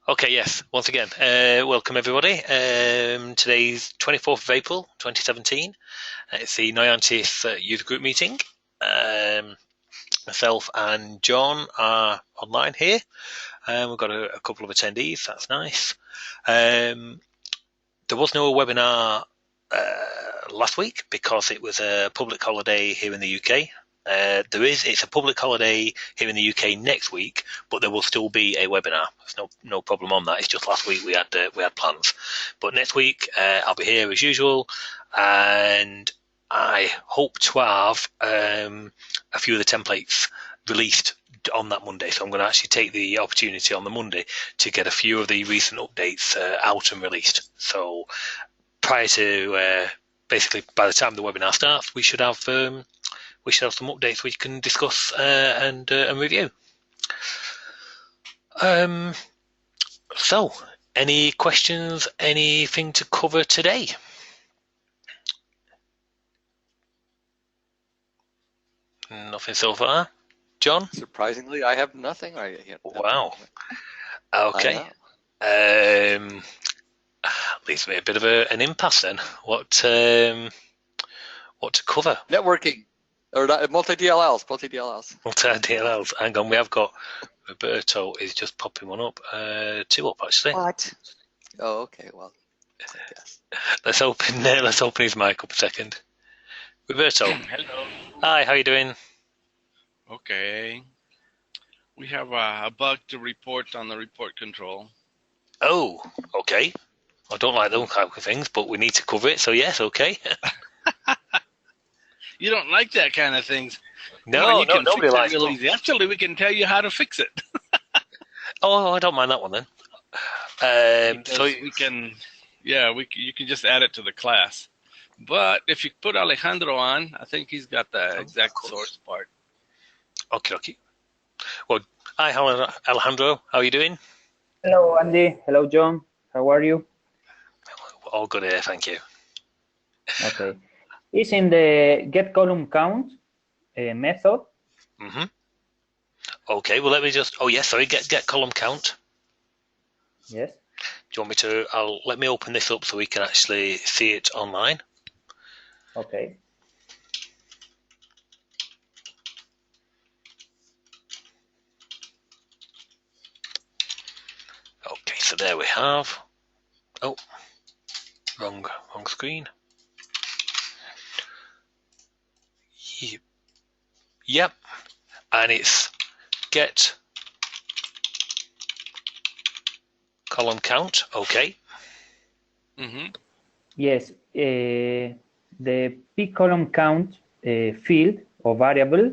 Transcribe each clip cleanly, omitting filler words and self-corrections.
Okay, yes. Once again, welcome everybody. Today's 24th of April, 2017. It's the Noyantis User Group Meeting. Myself and John are online here. We've got a couple of attendees. That's nice. There was no webinar last week because it was a public holiday here in the UK. It's a public holiday here in the UK next week, but there will still be a webinar. There's no problem on that. It's just last week we had plans, but next week I'll be here as usual, and I hope to have a few of the templates released on that Monday. So I'm going to actually take the opportunity on the Monday to get a few of the recent updates out and released. So prior to basically by the time the webinar starts, we should have some updates we can discuss and review. So, any questions? Anything to cover today? Nothing so far. John? Surprisingly, I have nothing. Wow. Okay. Leaves me a bit of an impasse then. What to cover? Networking. Or multi-DLLs. Multi-DLLs. Hang on, we have got Roberto is just popping one up. Two up actually. What? Oh, okay. Well, I guess. Let's open his mic up a second. Roberto. Hello. Hi, how you doing? Okay. We have a bug to report on the report control. Oh, okay. I don't like those type of things, but we need to cover it, so yes, okay. You don't like that kind of things. No, nobody likes it. Easy. Actually, we can tell you how to fix it. Oh, I don't mind that one then. So you can just add it to the class. But if you put Alejandro on, I think he's got the exact source part. Okay. Well, hi, Alejandro. How are you doing? Hello, Andy. Hello, John. How are you? All good here, thank you. Okay. It's in the get column count method. Mm-hmm. Okay, well, let me just... Oh, yes, sorry, get column count. Yes. Do you want me to... let me open this up so we can actually see it online. Okay. Okay, so there we have... Oh, wrong screen. Yep, and it's get column count. Okay. Mm-hmm. Yes, the p column count field or variable.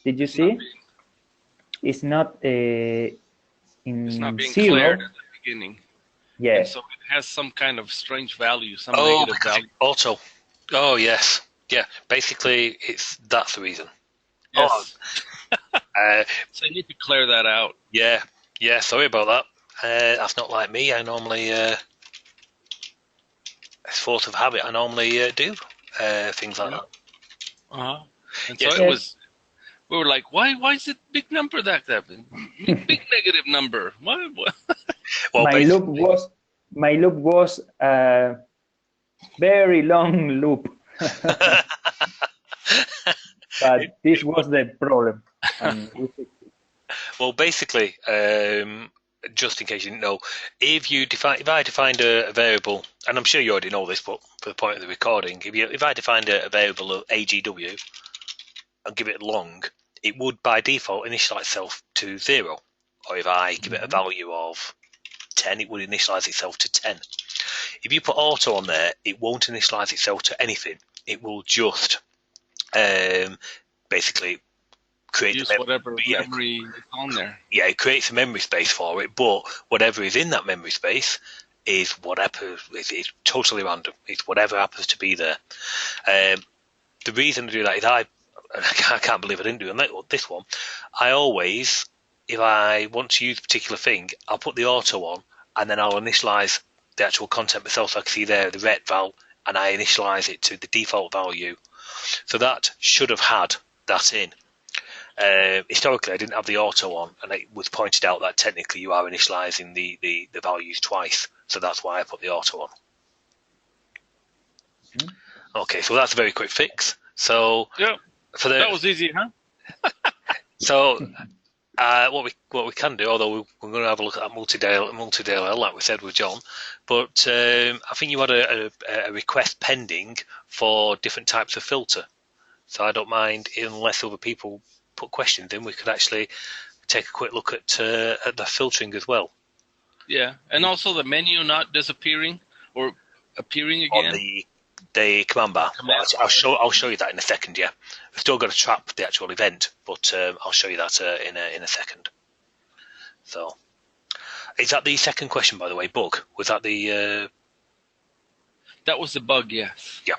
Did you see? It's not in it's not being zero. Declared at the beginning. Yes. And so it has some kind of strange value, some negative value. Auto. Oh yes. Yeah, basically, that's the reason. Yes. So you need to clear that out. Yeah. Sorry about that. That's not like me. I normally, it's force of habit. I normally do things like that. Uh-huh. And so it was. We were like, why is it big number that big negative number? What? Well, my loop was a very long loop. But this was the problem. Well, basically, just in case you didn't know, if I defined a variable, and I'm sure you already know this, but for the point of the recording, if I defined a variable of AGW and give it long, it would by default initialize itself to 0. Or if I give it a value of 10, it would initialize itself to 10. If you put auto on there, it won't initialize itself to anything. It will just basically create whatever memory is on there. Yeah, it creates a memory space for it, but whatever is in that memory space is whatever. It's totally random. It's whatever happens to be there. The reason to do that is I can't believe I didn't do this one. I always, if I want to use a particular thing, I'll put the auto on, and then I'll initialize the actual content myself. So I can see there the ret val, and I initialize it to the default value. So that should have had that in. historically I didn't have the auto on, and it was pointed out that technically you are initializing the values twice, so that's why I put the auto on. Okay, so that's a very quick fix. So Yeah, that was easy, huh? So what we can do, although we're going to have a look at that multi-DLL like we said with John, but I think you had a request pending for different types of filter. So I don't mind, unless other people put questions in, we could actually take a quick look at the filtering as well. Yeah, and also the menu not disappearing or appearing again. On the command bar. I'll show you that in a second. Yeah, we've still got to trap the actual event, but I'll show you that in a second. So, is that the second question, by the way? Bug, was that the? That was the bug. Yes. Yeah.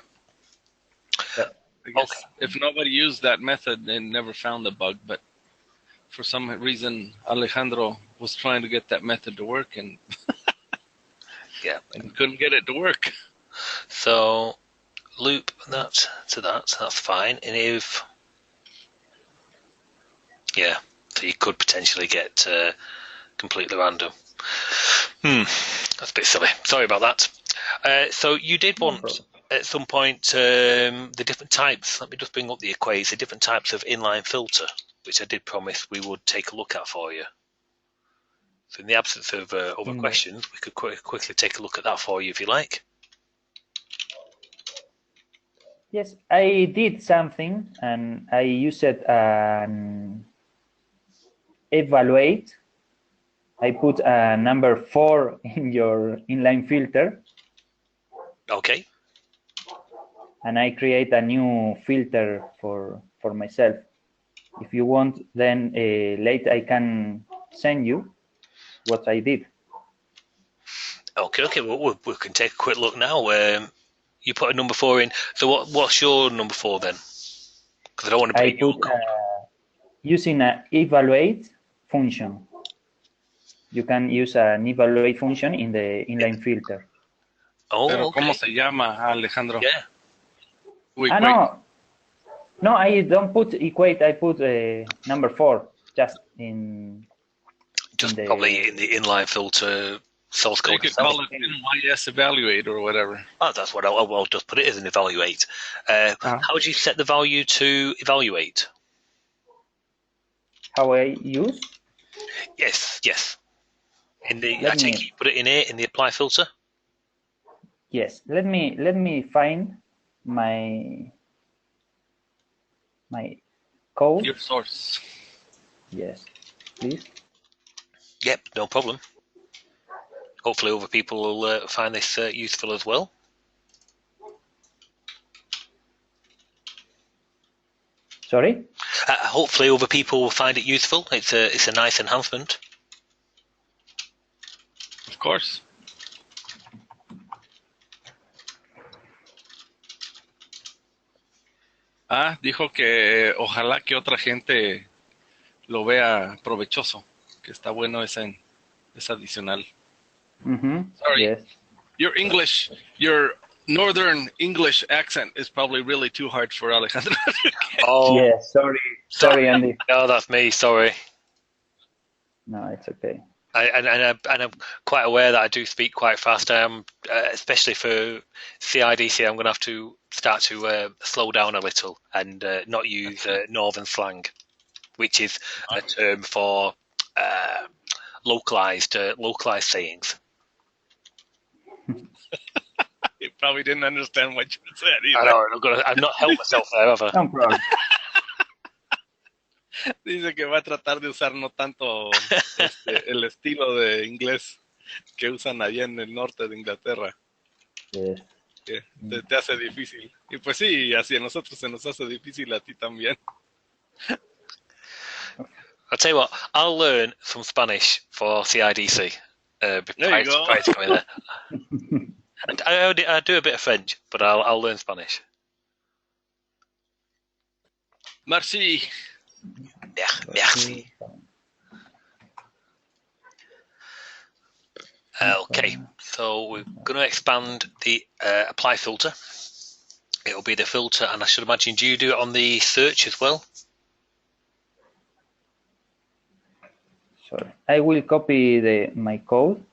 I guess if nobody used that method, they never found the bug. But for some reason, Alejandro was trying to get that method to work, and yeah, and couldn't get it to work. So loop that to that. That's fine. And if so you could potentially get completely random. That's a bit silly. Sorry about that. So you did want at some point the different types. Let me just bring up the equations. The different types of inline filter, which I did promise we would take a look at for you. So in the absence of other questions, we could quickly take a look at that for you if you like. Yes, I did something, and I used an evaluate. I put a number 4 in your inline filter. Okay. And I create a new filter for myself. If you want, then later I can send you what I did. Okay. Well, we can take a quick look now. You put a number 4 in. So what's your number 4 then? Because I don't want to break your code. Using an evaluate function. You can use an evaluate function in the inline filter. Oh, Pero okay. ¿cómo se llama, Alejandro? Yeah. Wait. No, I don't put equate. I put number 4 just in. Probably in the inline filter source code. You could call it NYS evaluate or whatever. Oh, that's what I'll just put it as an evaluate. How would you set the value to evaluate? How I use? Yes. I take you put it in the apply filter. Yes. Let me find my code. Your source. Yes, please. Yep, no problem. Hopefully other people will find this useful as well. Sorry? Hopefully other people will find it useful. It's a nice enhancement. Of course. Dijo que ojalá que otra gente lo vea provechoso, que está bueno ese adicional. Sorry. Yes. Your northern English accent is probably really too hard for Alejandro. Oh, yeah, sorry, Andy. No, that's me. Sorry. No, it's okay. I'm quite aware that I do speak quite fast. I am, especially for CIDC. I'm going to have to start to slow down a little and not use northern slang, which is a term for localized sayings. You probably didn't understand what you said either. I know. I've not helped myself there, have I? No problem. Dice que va a tratar de usar no tanto el estilo de inglés que usan allá en el norte de Inglaterra. Yes. Que te hace difícil. Y pues sí, así a nosotros se nos hace difícil, a ti también. I'll tell you what, I'll learn some Spanish for CIDC. There you go. Prior to coming there. And I do a bit of French, but I'll learn Spanish. Merci. Merci. Okay, so we're going to expand the apply filter. It'll be the filter, and I should imagine, do you do it on the search as well? I will copy my code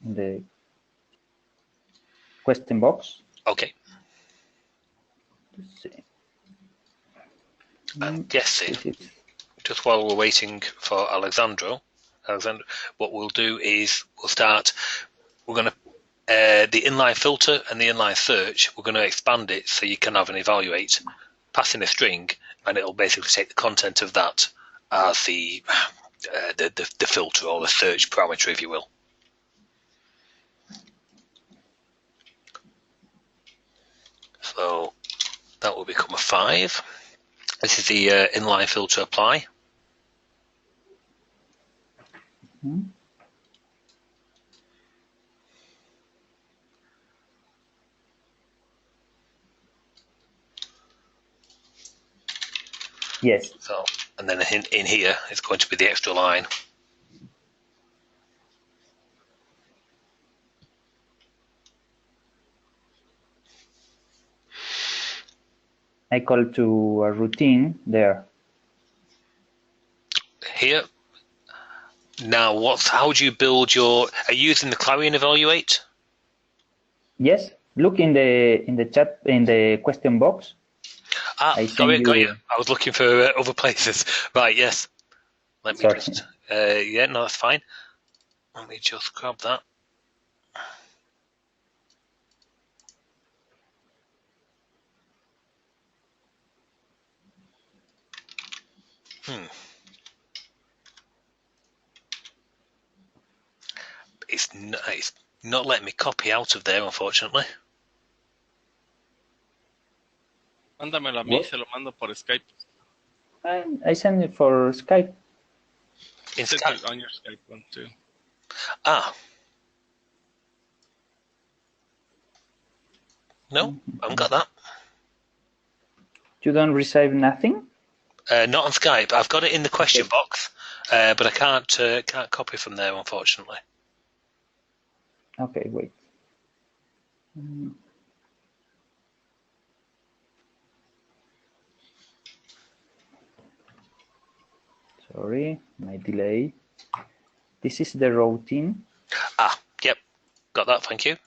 in the question box. Okay. Let's see. I'm guessing, This is- just while we're waiting for Alexandra, what we'll do is we're going to, the inline filter and the inline search, we're going to expand it so you can have an evaluate, pass in a string, and it'll basically take the content of that as the filter or the search parameter, if you will. So that will become a 5. This is the inline filter apply. Mhm. Yes. So, and then in here, it's going to be the extra line. I call to a routine there. Here. Now, how do you build your? Are you using the Clarion evaluate? Yes. Look in the chat in the question box. I Sorry, send got you. you. I was looking for other places. Right, yes. Let me Sorry. just. Yeah, no, that's fine. Let me just grab that. It's not letting me copy out of there, unfortunately. Mándamelo a mí, What? se lo mando por Skype. I send it for Skype. In Send Skype. it on your Skype one too. No, I haven't got that. You don't receive nothing? Not on Skype. I've got it in the question box, but I can't copy from there, unfortunately. Okay, wait. Sorry, my delay. This is the routine. Yep, got that. Thank you.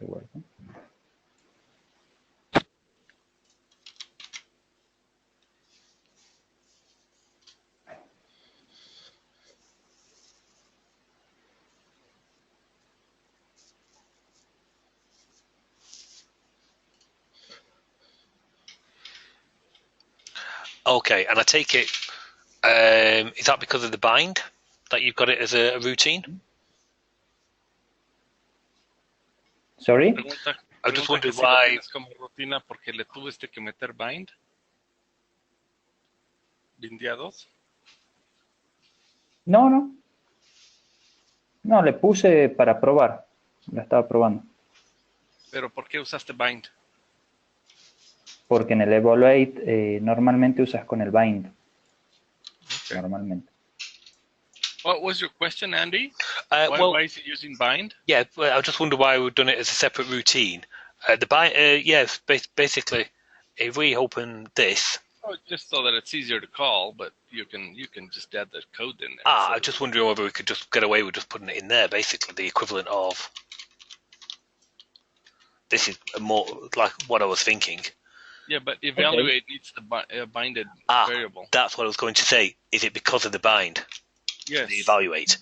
You're welcome. Okay, and I take it. Is that because of the bind that you've got it as a routine? Sorry? I just wondered que si lo why. tienes como rutina porque le tuviste que meter bind. Bindeados. No. No, le puse para probar. Lo estaba probando. Pero ¿por qué usaste bind? Porque en el evaluate normalmente usas con el bind. Okay. Normalmente. What was your question, Andy? Well, why is it using bind? yeah, I just wonder why we've done it as a separate routine. The bind, yes, basically, if we open this. Oh, just so that it's easier to call, but you can just add the code in there. I was just wondering whether we could just get away with just putting it in there, basically the equivalent of. This is more like what I was thinking. Yeah, but evaluate needs the binded variable. That's what I was going to say. Is it because of the bind? Yes. The evaluate.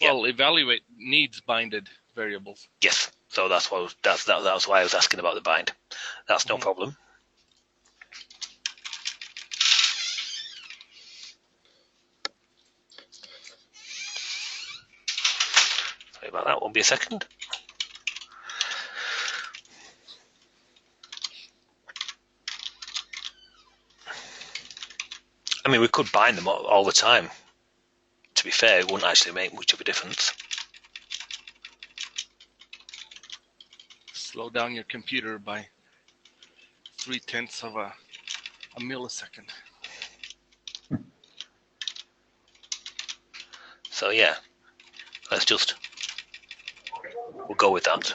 Well, evaluate needs binded variables. Yes. So that's why I was asking about the bind. That's no problem. Sorry about that. Won't be a second. I mean, we could bind them all the time. To be fair, it wouldn't actually make much of a difference. Slow down your computer by 0.3 of a millisecond. So yeah, we'll go with that.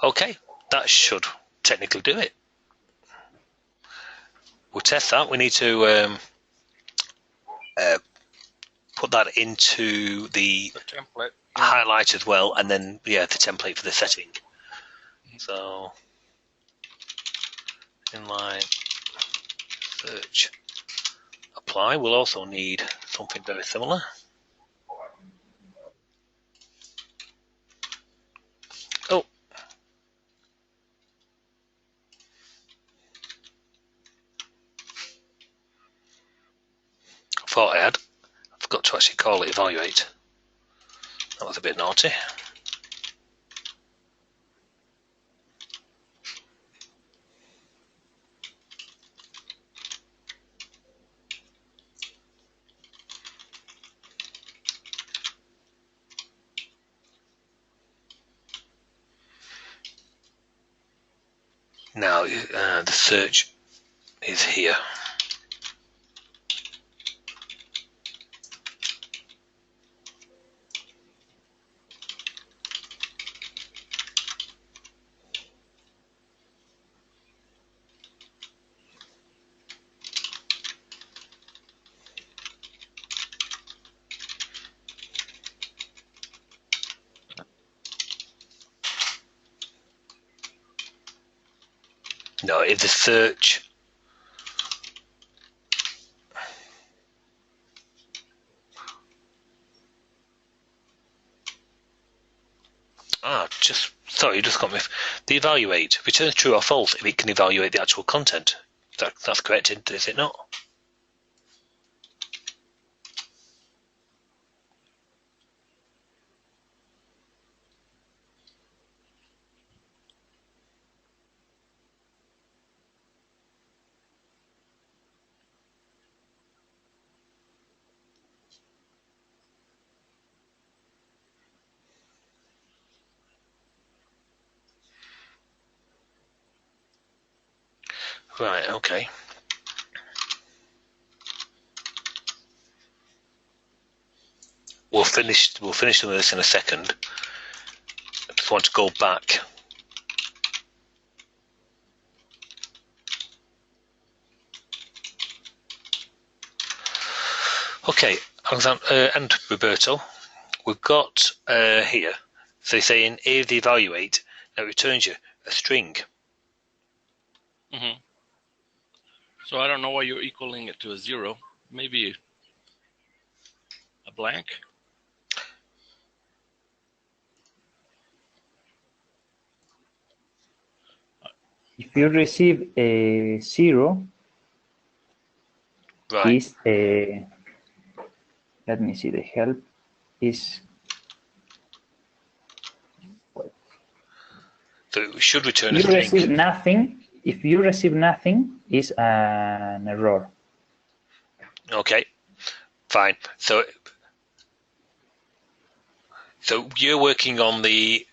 Okay, that should technically do it. We'll test that. We need to put that into the template highlight as well, and then the template for the setting. So inline search apply. We'll also need something very similar. Oh, I thought I forgot to actually call it evaluate. That was a bit naughty. Now the search is here. No, if the search sorry, you just got me. The evaluate returns true or false if it can evaluate the actual content. That's correct, is it not? Right, okay. We'll finish with this in a second. I just want to go back. Okay, Alexander and Roberto, we've got here. So saying if the evaluate, now it returns you a string. Mm-hmm. So I don't know why you're equaling it to a 0. Maybe a blank. If you receive a 0, Right. is a, let me see, the help is, So it should return a you string. receive nothing. If you receive nothing, is an error. Okay, fine. So you're working on the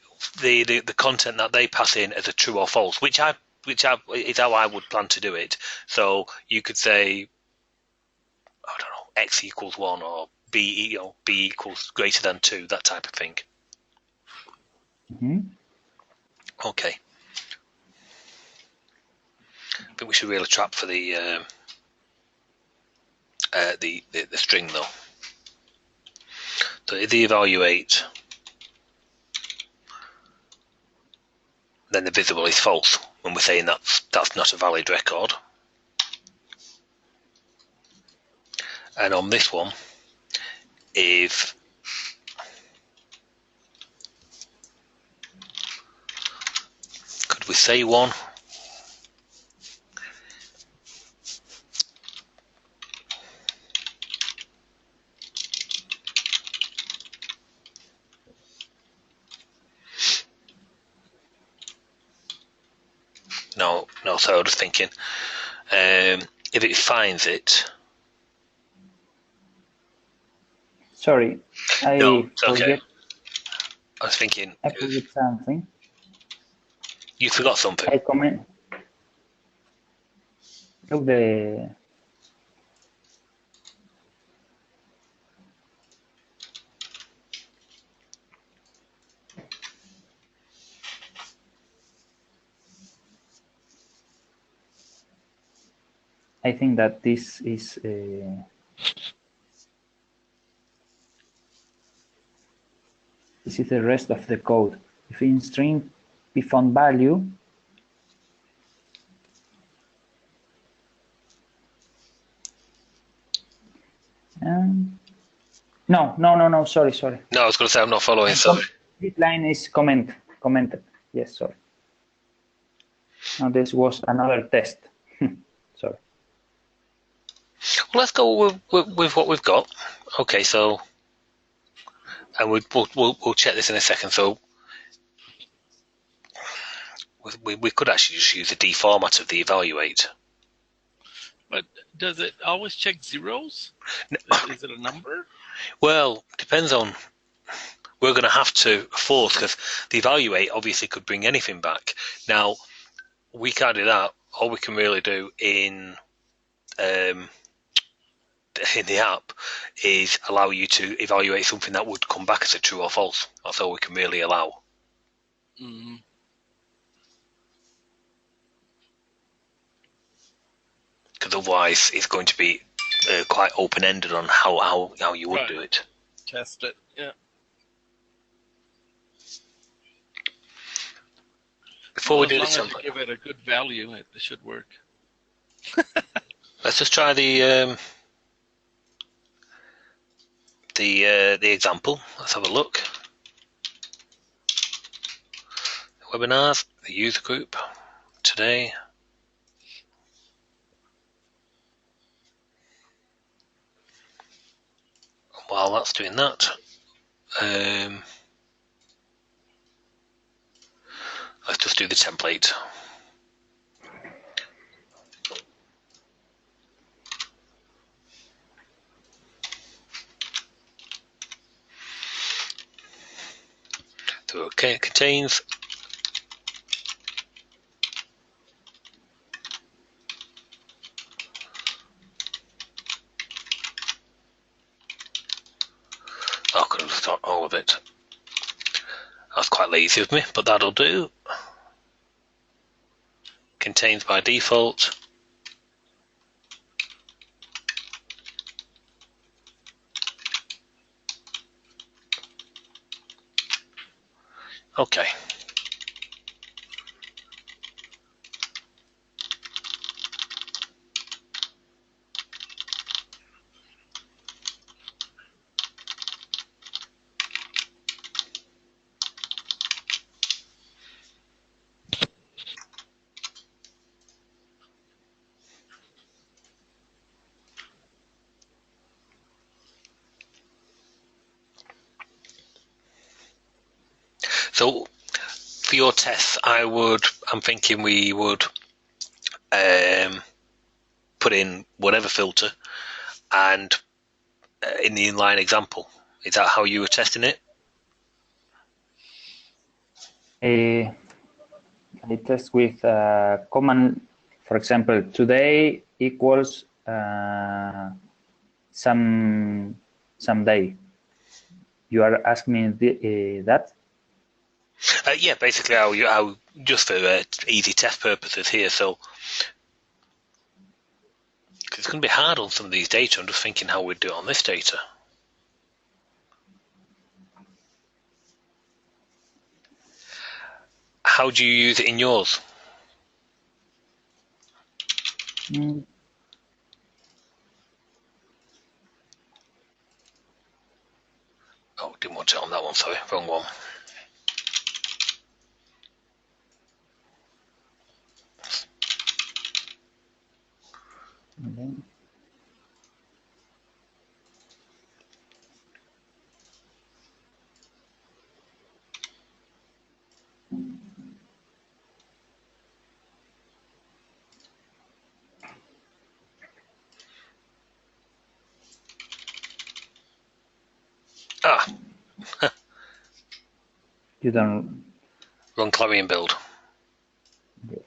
content that they pass in as a true or false, which is how I would plan to do it. So you could say, I don't know, x equals 1 or b equals greater than 2, that type of thing. Mm-hmm. Okay. I think we should really trap for the string though. So if they evaluate, then the visible is false when we're saying that's not a valid record. And on this one, if could we say 1? No, so I was thinking, if it finds it. Sorry, No, it's okay. forget. I was thinking. I forget something. You forgot something. I comment. Look, I think that this is the rest of the code. If in string pfont value, no, sorry. No, I was going to say I'm not following, sorry. This line is commented. Yes, sorry. Now this was another test. Sorry. Well, let's go with what we've got. Okay, so, and we'll check this in a second. So we could actually just use the deformat of the evaluate. But does it always check zeros? No. Is it a number? Well, depends on. We're going to have to force, because the evaluate obviously could bring anything back. Now, we can't do that. All we can really do in the app is allow you to evaluate something that would come back as a true or false. That's all we can really allow. Mm-hmm. Because otherwise it's going to be quite open-ended on how you would do it. Test it, yeah. Before we do as the long as template, you give it a good value, it should work. let's just try the example. Let's have a look. Webinars, the user group today. While that's doing that, let's just do the template. So okay, it contains I could have thought all of it. That's quite lazy of me, but that'll do. Contains by default. Okay. So for your tests, I'm thinking we would put in whatever filter and in the inline example. Is that how you were testing it? I test with command, for example, today equals some day. You are asking me that? Yeah, basically how just for easy test purposes here. So cause it's going to be hard on some of these data. I'm just thinking how we'd do it on this data. How do you use it in yours? Oh, didn't want it on that one, sorry, wrong one. Okay. Ah, You don't. run Clarion build. Yes.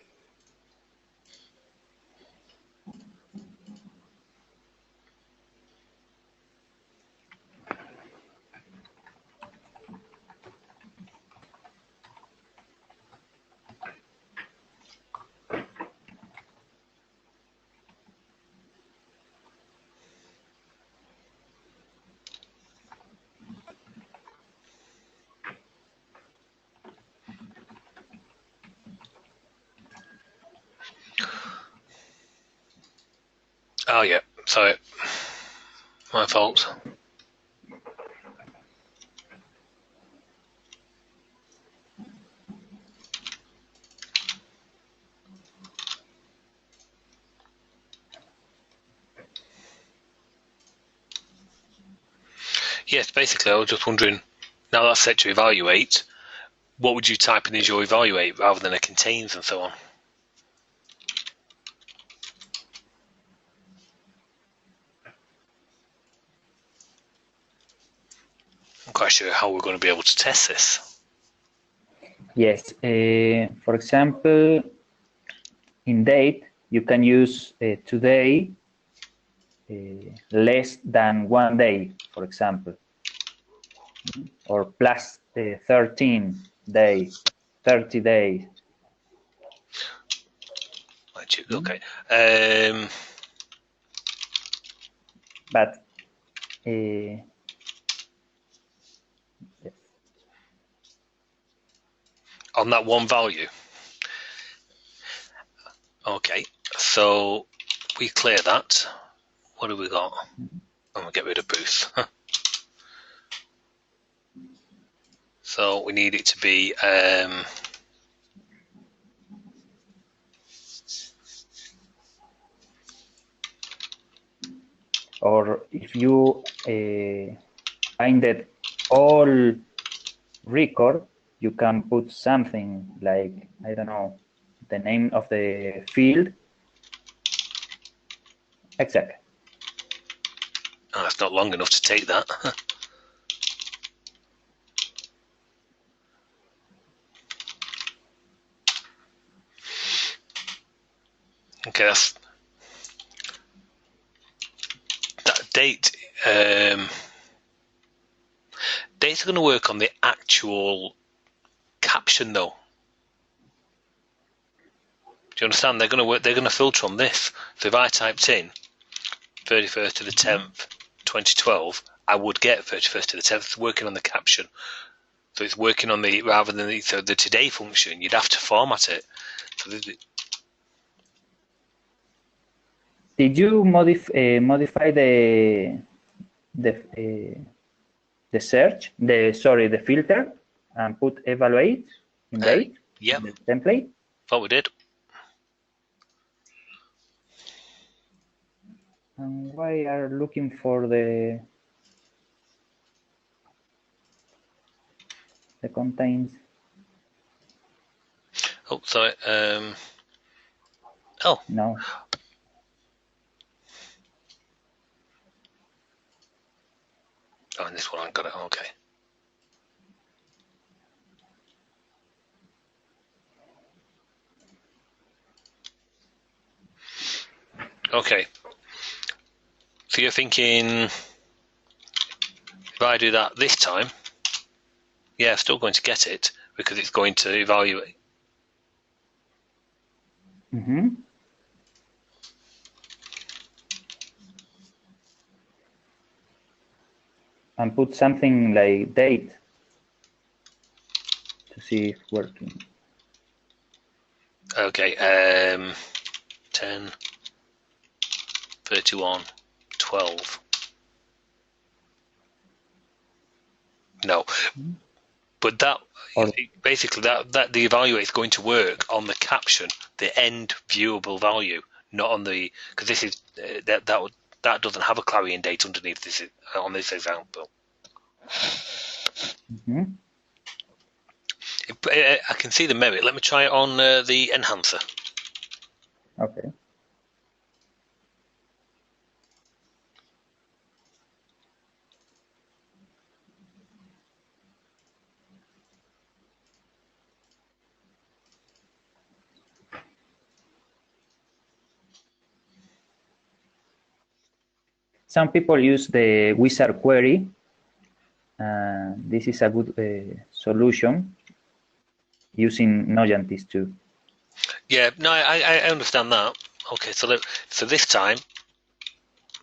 Oh yeah, sorry, my fault. Yes, basically, I was just wondering. Now that's set to evaluate, what would you type in as your evaluate rather than a contains and so on? I'm quite sure how we're going to be able to test this. Yes. For example, in date, you can use today less than 1 day, for example, or plus 13 day, 30 days. Okay. But yes. On that one value. Okay, so we clear that. What have we got? I'm going to get rid of Booth. So we need it to be Or if you finded all record, you can put something like, I don't know, the name of the field. Exactly. oh, it's not long enough to take that. Okay, that's that date. Dates are going to work on the actual caption, though. Do you understand? They're going to work. They're going to filter on this. So if I typed in 31st to the 10th, 2012, I would get 31st to the 10th. It's working on the caption. So it's working on the rather than the today function. You'd have to format it. So Did you modify the search, the filter, and put evaluate in date? Yeah, in the template? thought we did. And why are looking for the contains? Oh, sorry. Oh, No. oh, and this one I got it. Okay. Okay. So you're thinking, if I do that this time, yeah, I'm still going to get it because it's going to evaluate. Mm-hmm. And put something like date to see if working. Okay. 10, 31, 12. No, but that Or basically that the evaluate is going to work on the caption, the end viewable value, not on the because this is that doesn't have a clarion date underneath this on this example. mm-hmm. I can see the merit. Let me try it on the enhancer. Okay. Some people use the wizard query. This is a good solution using Noyantis too. Yeah, no, I understand that. Okay, so this time,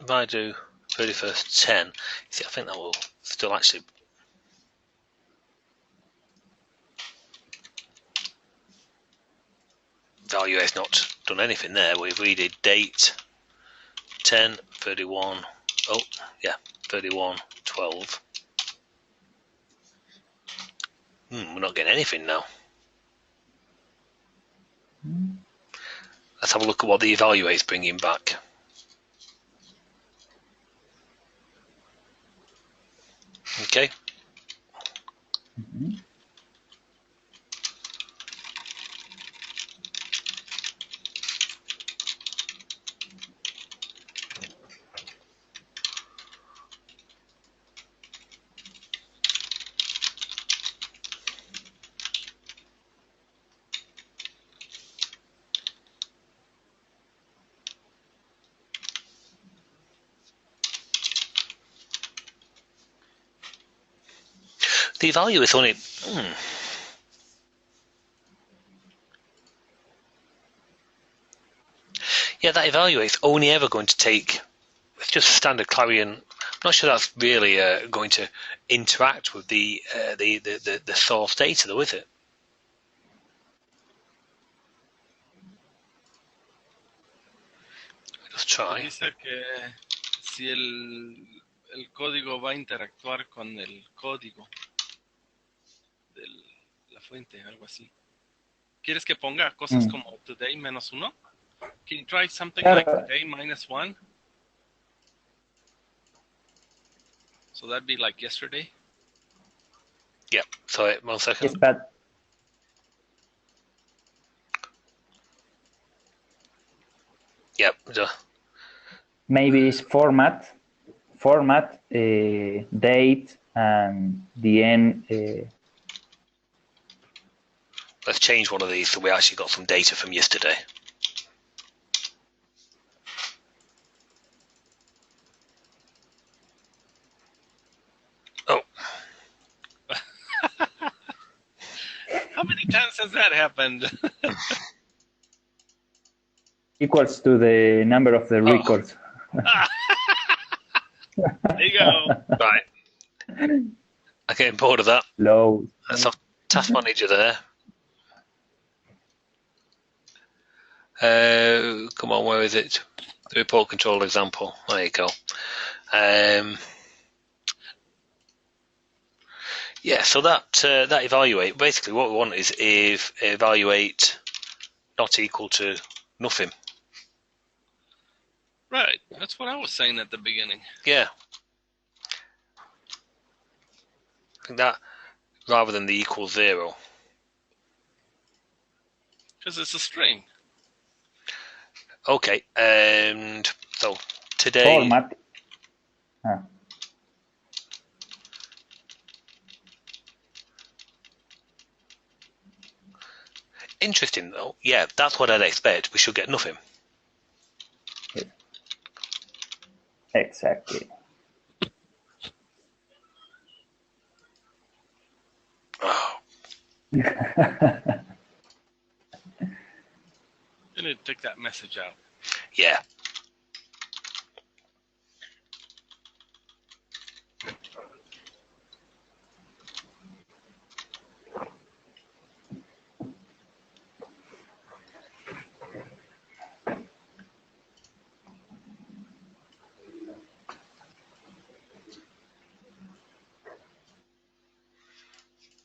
if I do 31st 10, see, I think that will still actually. Value has not done anything there. If we did date 10, 31. Oh, yeah, 31, 12. We're not getting anything now. Let's have a look at what the evaluate's bringing back. Okay. The value is only... Yeah, that evaluate's only ever going to take... It's just standard Clarion. I'm not sure that's really going to interact with the source data, though, is it? Let's try. Dice que si el código va a interactuar con el código de la fuente, algo así. ¿Quieres que ponga cosas como today -1? Can you try something like today -1? So that'd be like yesterday. Yeah, sorry, 1 second. Yes, but Yep. maybe it's format, date, and the end. Let's change one of these so we actually got some data from yesterday. Oh. How many times has that happened? Equals to the number of the records. There you go. Right. I'm getting bored of that. Low. That's a task manager there. Come on, where is it? The report control example. There you go. Yeah, so that evaluate, basically what we want is if evaluate not equal to nothing. Right, that's what I was saying at the beginning. Yeah. I think that rather than the equal 0. Because it's a string. Okay, and so today... Format. Interesting though. Yeah, that's what I'd expect. We should get nothing. Yes. Exactly. Oh. You need to take that message out. Yeah.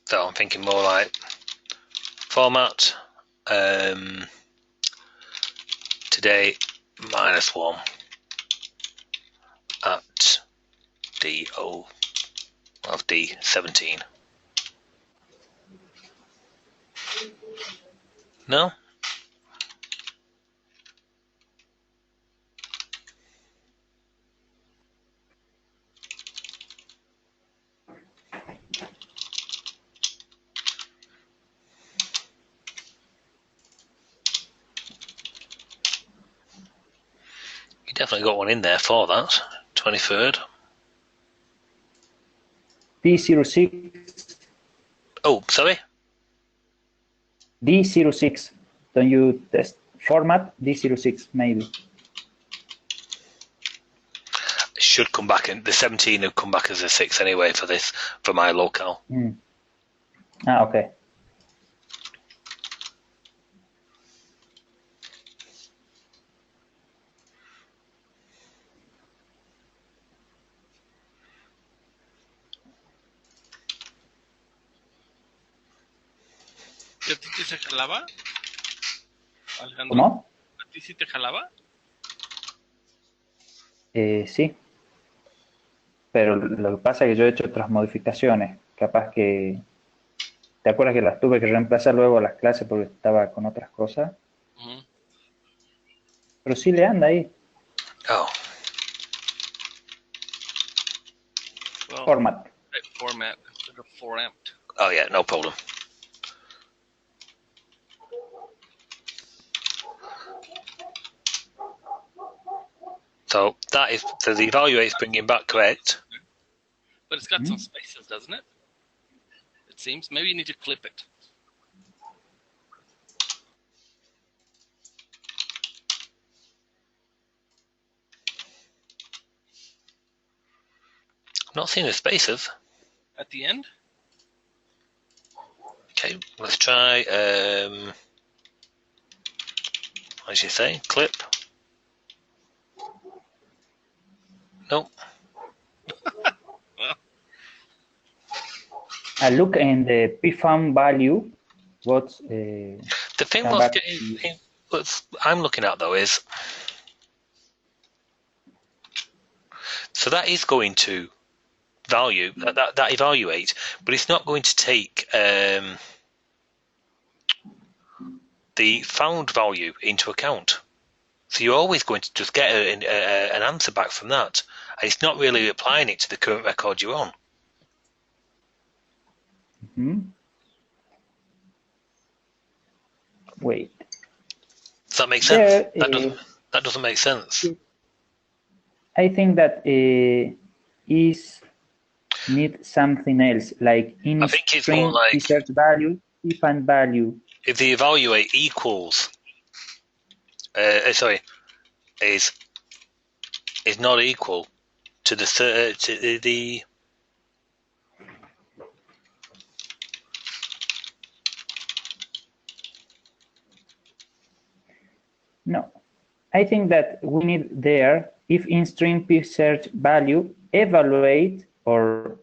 So I'm thinking more like format today -1 at DO of D17. No? You definitely got one in there for that. 23rd. D06. Oh, sorry? D06. Don't you test format? D06 maybe. It should come back in. The 17 will come back as a 6 anyway for this, for my locale. Okay. ¿Y a ti sí se jalaba, Alejandro? ¿Cómo? ¿A ti sí te jalaba? Sí, pero lo que pasa es que yo he hecho otras modificaciones. Capaz que... ¿Te acuerdas que las tuve que reemplazar luego a las clases porque estaba con otras cosas? Ujú. Pero sí le anda ahí. Oh, Well, Format. format instead of foramped. oh yeah, no problem. So that is, so the evaluate's bringing back correct. But it's got some spaces, doesn't it? It seems. Maybe you need to clip it. I'm not seeing the spaces. At the end? Okay, let's try, what did you say? Clip? Nope. I look in the pfound value. What's The thing come what's back getting, what I'm looking at though is, so that is going to value, that evaluate, but it's not going to take the found value into account. So you're always going to just get an answer back from that. And it's not really applying it to the current record you're on. Wait. Does that make sense? There, That doesn't make sense. I think that is need something else, like in I think it's more string like search value, pfound value. if the evaluate equals, is not equal to the No, I think that we need there if in string search value evaluate or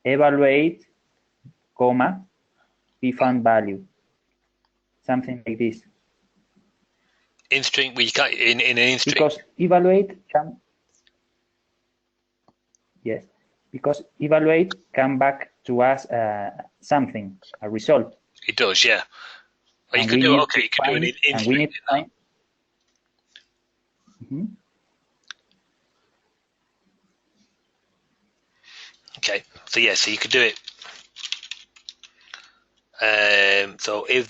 evaluate, comma, pfound value, something like this. in string, we can't in an in string. Because evaluate can, yes, because evaluate come back to us something, a result. It does, yeah. Well, you And could we do need okay. to You could do find, an in and we string. need to find. Okay, so yeah, so you could do it. So if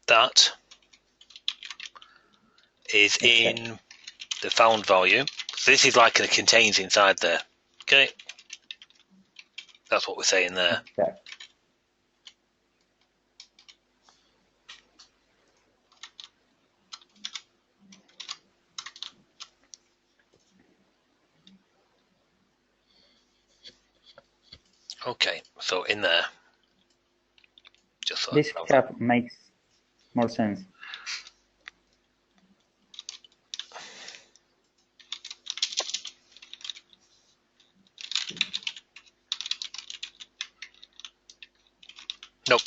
that is in the found value, so this is like a contains inside there. Okay, that's what we're saying there. Exactly. Okay, so in there, just so This graph makes more sense. nope.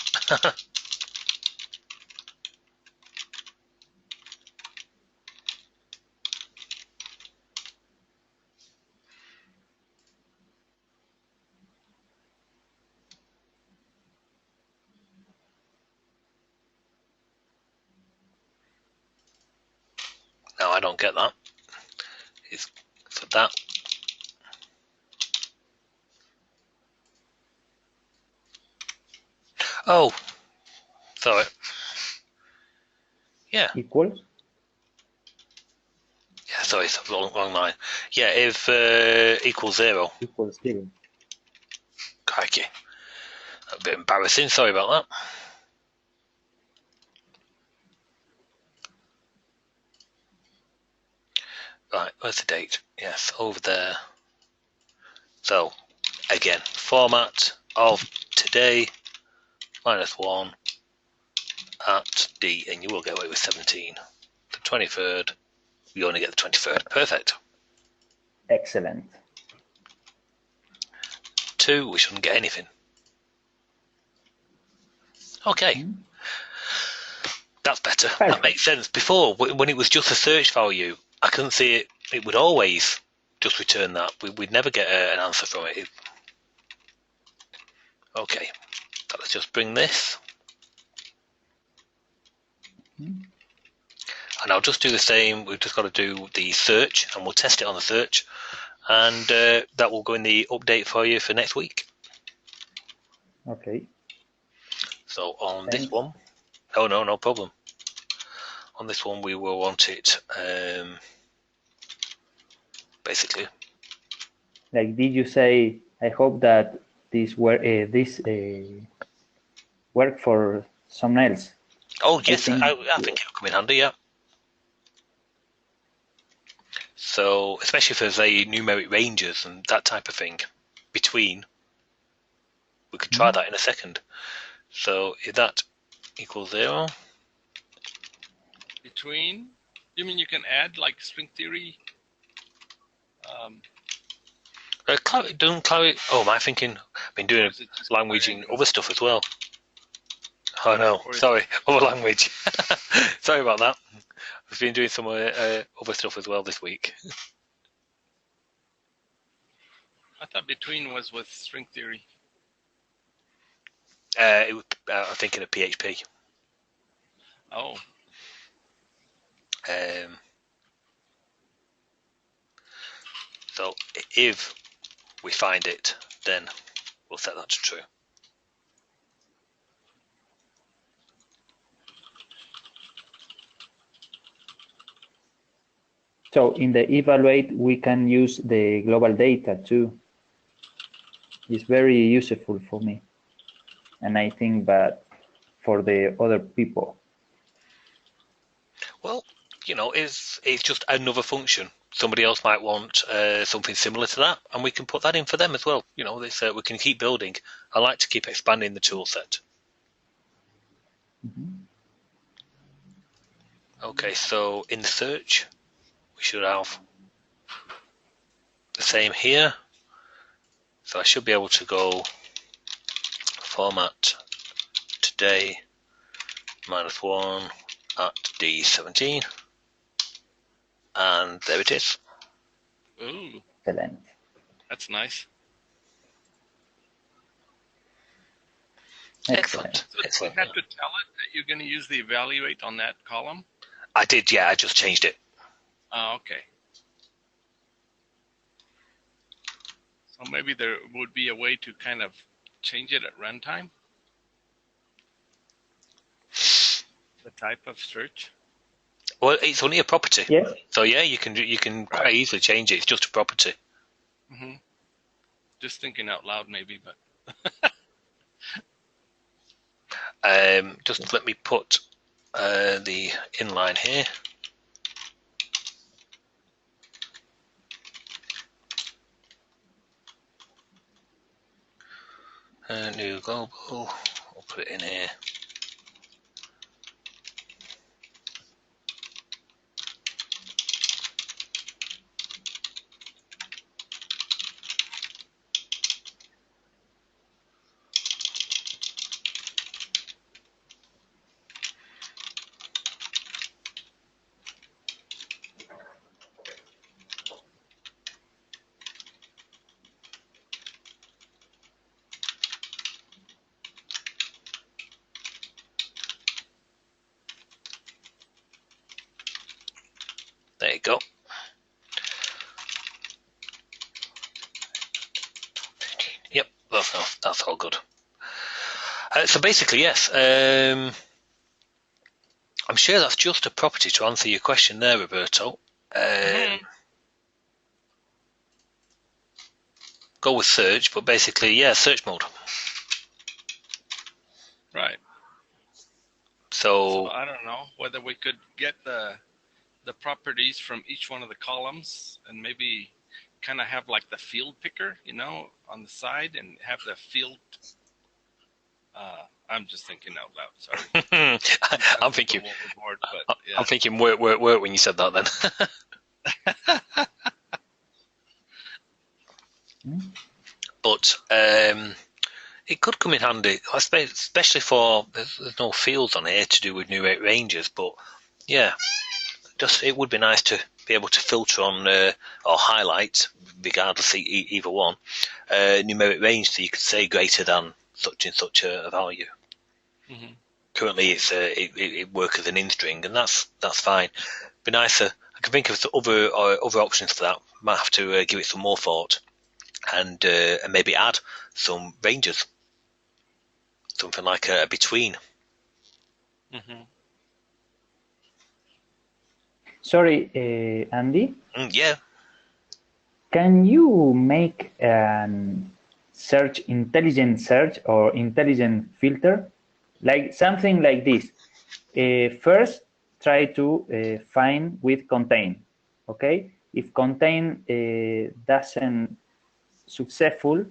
No, I don't get that. It's so that. Oh, sorry. Yeah. Equals. Yeah, sorry, it's wrong line. Yeah, if equals 0. Equals 0. Crikey. A bit embarrassing, sorry about that. Right, where's the date? Yes, over there. So, again, format of today -1 at D, and you will get away with 17. The 23rd, you only get the 23rd. Perfect. Excellent. 2, we shouldn't get anything. Okay. Hmm? That's better. Perfect. That makes sense. Before, when it was just a search value, I couldn't see it. It would always just return that. We'd never get an answer from it. Okay. So let's just bring this. Hmm? And I'll just do the same. We've just got to do the search, and we'll test it on the search. And that will go in the update for you for next week. Okay. So on this Thanks. one, no problem. On this one, we will want it basically. Like, did you say? I hope that this work work for someone else. Oh yes, think- I think it'll come in handy. Yeah. So especially for say numeric ranges and that type of thing between, we could try that in a second. So if that equals 0. Between? You mean you can add like string theory? Oh, am I thinking? I've been doing Or is it just language in triangles? other stuff as well. Oh no, Or is sorry, other language. Sorry about that. I've been doing some other stuff as well this week. I thought between was with string theory. I'm thinking of PHP. Oh, So if we find it, then we'll set that to true. So in the evaluate, we can use the global data too. It's very useful for me, and I think that for the other people. Well, it's just another function. Somebody else might want something similar to that, and we can put that in for them as well. We can keep building. I like to keep expanding the tool set. Mm-hmm. Okay, so in the search, we should have the same here. So I should be able to go format today -1 at D17, and there it is. ooh, Excellent. that's nice. Excellent. So Excellent. you have to tell it that you're going to use the evaluate on that column? I did, yeah. I just changed it. Oh, okay. So maybe there would be a way to kind of change it at runtime? The type of search? Well, it's only a property. Yes. So yeah, you can quite easily change it. It's just a property. Mm-hmm. Just thinking out loud, maybe, but Just let me put the inline here. New global. We'll put it in here. There you go. Yep, that's all good. So basically, yes. I'm sure that's just a property to answer your question there, Roberto. Go with search, but basically, yeah, search mode. right. So So I don't know whether we could get the properties from each one of the columns and maybe kind of have like the field picker, on the side and have the field. I'm just thinking out loud. Sorry. I'm thinking. Overboard, but yeah. I'm thinking work when you said that. Then. But It could come in handy, especially for there's no fields on here to do with numeric ranges, but yeah, just it would be nice to be able to filter on or highlight, regardless either one, numeric range, so you could say greater than such and such a value. Mm-hmm. Currently, it works as an in string, and that's fine. Be nicer. I can think of other options for that. Might have to give it some more thought, and maybe add some ranges, something like a between. Mm-hmm. Sorry, Andy. Yeah. Can you make an search, intelligent search or intelligent filter? Like something like this. First, try to find with contain. Okay? If contain doesn't successful,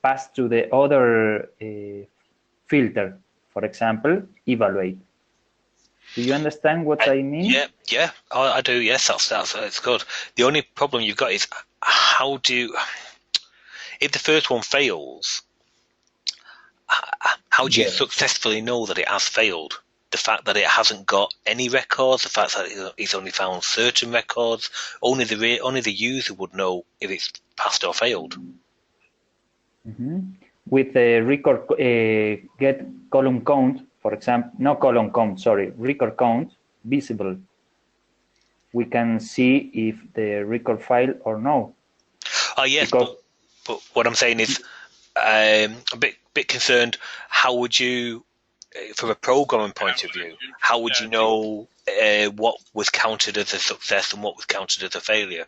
pass to the other filter. For example, evaluate. Do you understand what I mean? Yeah, I do. Yes, that's good. The only problem you've got is if the first one fails, how do you successfully know that it has failed? The fact that it hasn't got any records, the fact that it's only found certain records, only the user would know if it's passed or failed. Mm-hmm. With the record get column count, for example, no column count, sorry, record count visible, we can see if the record file or no. Oh yes, but what I'm saying is a bit concerned. How would you, from a programming point of view, how would you know what was counted as a success and what was counted as a failure?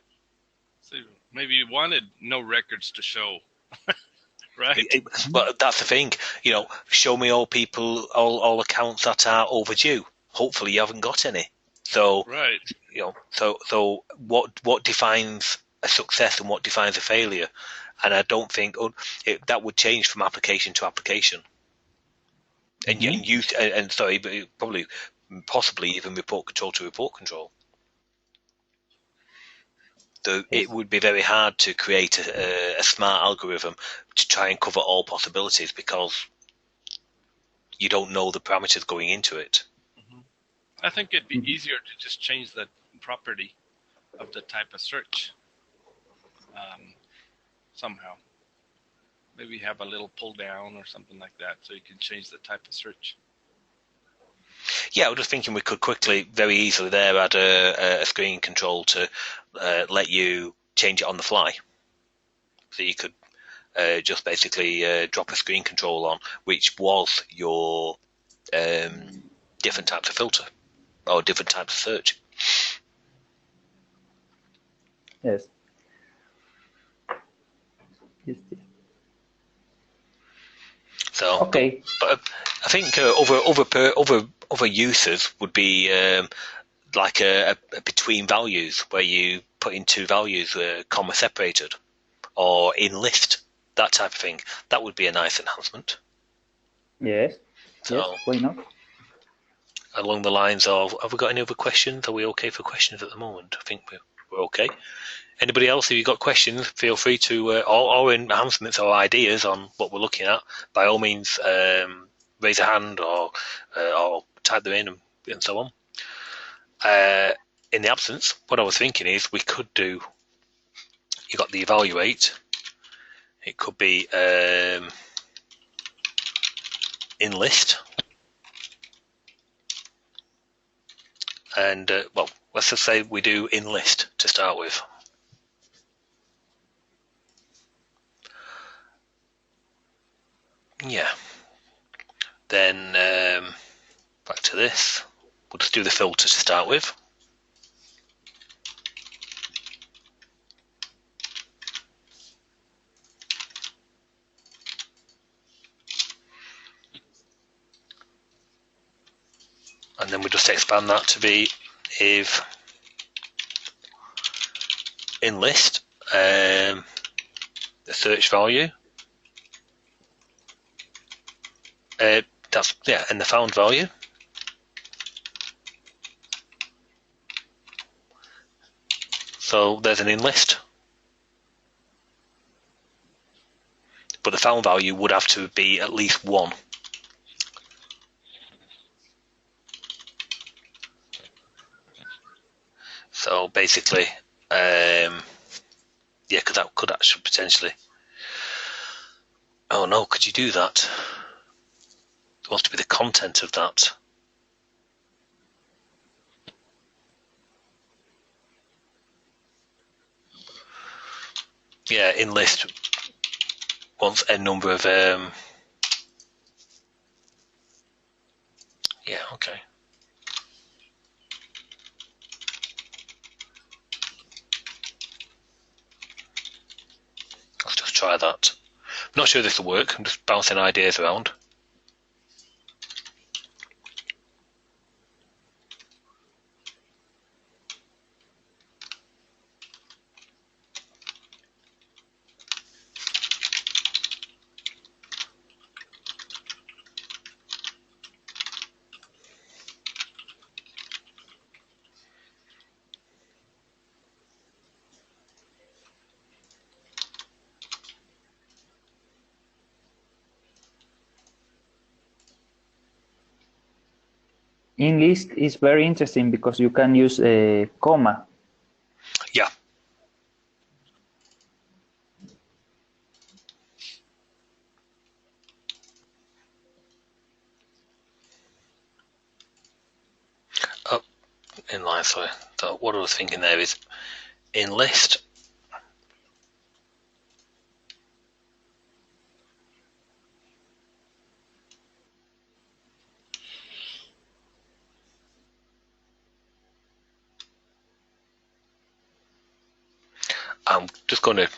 So maybe you wanted no records to show, right? But that's the thing, show me all accounts that are overdue. Hopefully you haven't got any. So, right. So what defines a success and what defines a failure? And I don't think that would change from application to application. And sorry, but possibly even report control to report control. So it would be very hard to create a smart algorithm to try and cover all possibilities because you don't know the parameters going into it. Mm-hmm. I think it'd be easier to just change that property of the type of search somehow. Maybe have a little pull down or something like that so you can change the type of search. Yeah, I was just thinking we could quickly, very easily there, add a screen control to let you change it on the fly. So you could just basically drop a screen control on, which was your different types of filter or different types of search. Yes. So, okay. But I think other uses would be like a between values where you put in two values, comma separated, or in list, that type of thing. That would be a nice enhancement. Yes. So, yes. Why not? Along the lines of, have we got any other questions? Are we okay for questions at the moment? I think we're okay. Anybody else, if you've got questions, feel free to, or enhancements or ideas on what we're looking at, by all means, raise a hand or type them in and so on. In the absence, what I was thinking is we could do, you got the evaluate, it could be in list, and well, let's just say we do in list to start with. Yeah. Then back to this. We'll just do the filter to start with. And then we just expand that to be if in list the search value. That's and the found value. So there's an in list, but found value would have to be at least 1. So basically, yeah, because that could actually potentially. Oh no, could you do that? It wants to be the content of that. Yeah, in list wants a number of. Yeah, okay. Let's just try that. I'm not sure this will work. I'm just bouncing ideas around. In list is very interesting because you can use a comma. Yeah. Oh, in line, sorry. So what I was thinking there is in list. I'm just going to,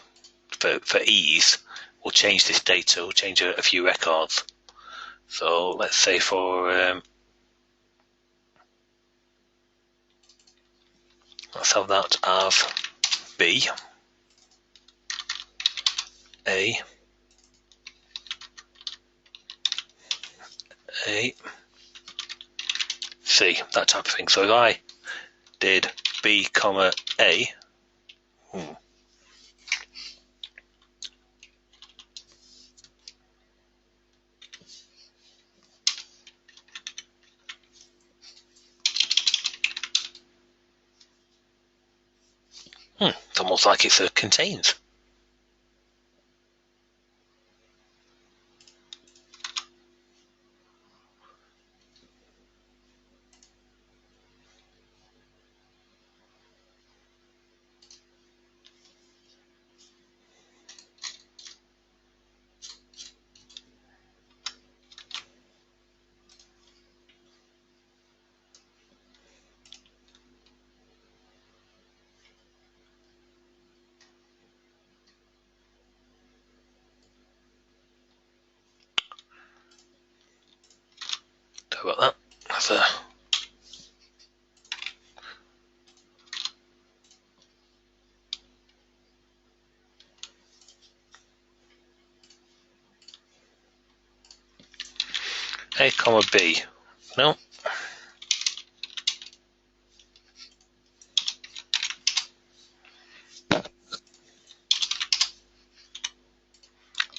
for ease, we'll change this data. We'll change a few records. So let's say for let's have that as B, A, C, that type of thing. So if I did B, comma A, it's almost like it's a contains. Sorry about that. That's a A, comma B. No.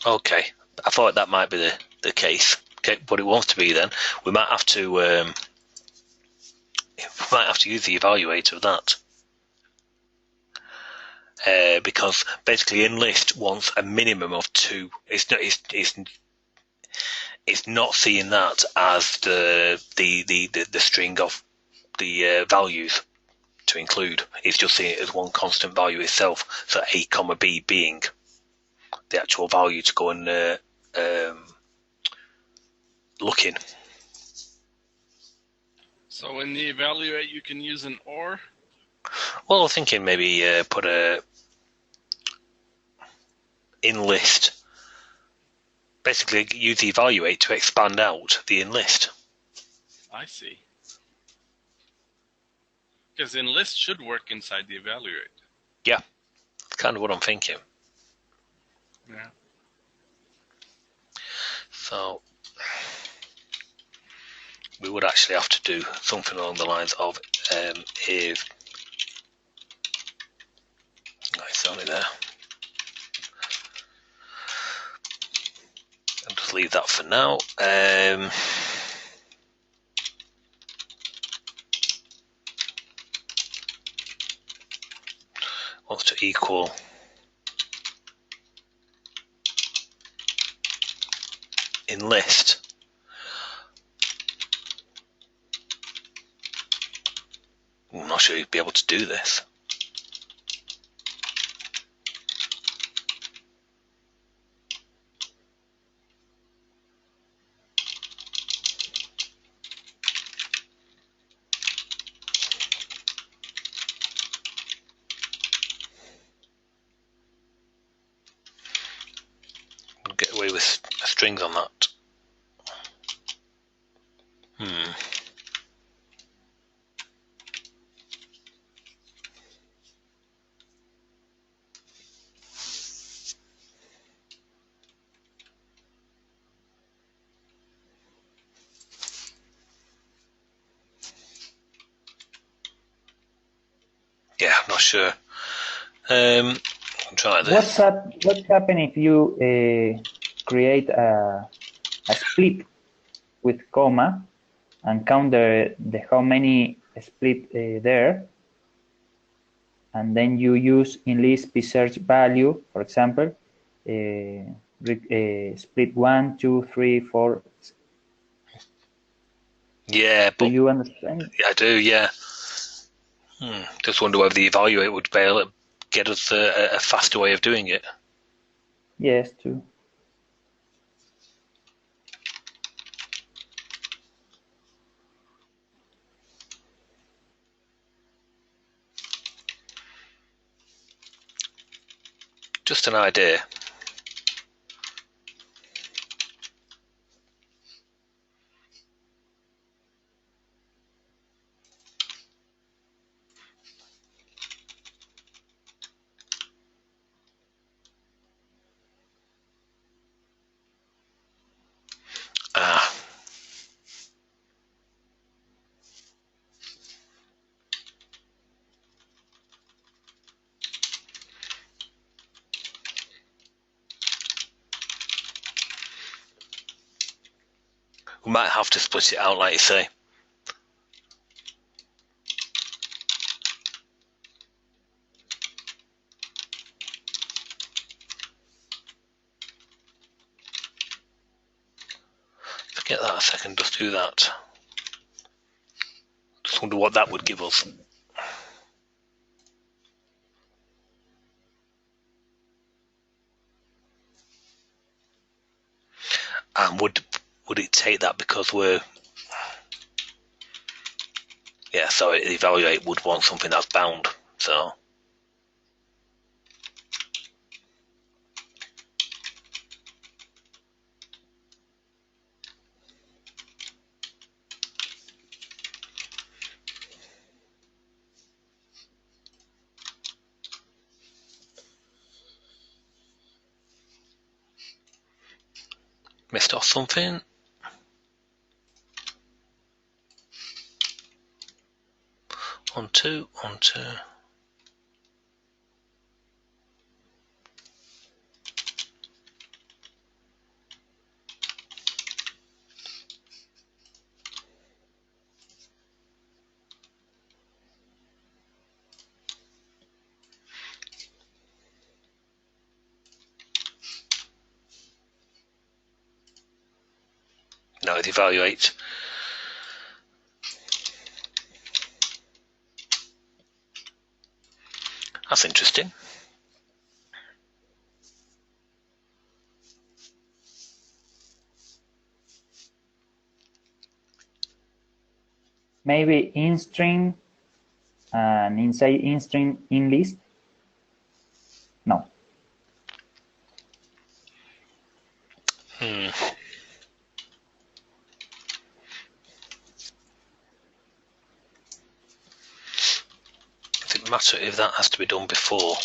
Okay, I thought that might be the case. Okay, but it wants to be then. We might have to use the evaluator of that. Because basically enlist wants a minimum of 2. It's not seeing that as the string of the values to include. It's just seeing it as one constant value itself. So A, comma B being the actual value to go and look in. So in the evaluate, you can use an OR. Well, I was thinking maybe put a in list. Basically, use the evaluate to expand out the in list. I see. Because enlist should work inside the evaluate. Yeah, that's kind of what I'm thinking. Yeah. So we would actually have to do something along the lines of if it's only there. let's leave that for now. Wants to equal in list. I'm not sure you'd be able to do this. Get away with strings on that. Yeah, I'm not sure. I'll try this. What's happen if you create a split with comma and count the how many split there, and then you use in list search value, for example, split 1, 2, 3, 4. Yeah, Do but you understand? I do. Yeah. Just wonder whether the evaluate would be able to get us a faster way of doing it. Yes, too. Just an idea. We might have to split it out, like you say. Forget that a second, just do that. Just wonder what that would give us. And would it take that because we're... Yeah, so evaluate would want something that's bound, so... Missed off something. On two. No, it evaluates. That's interesting. Maybe in string and inside in string in list. No. Does it matter if that has to be done before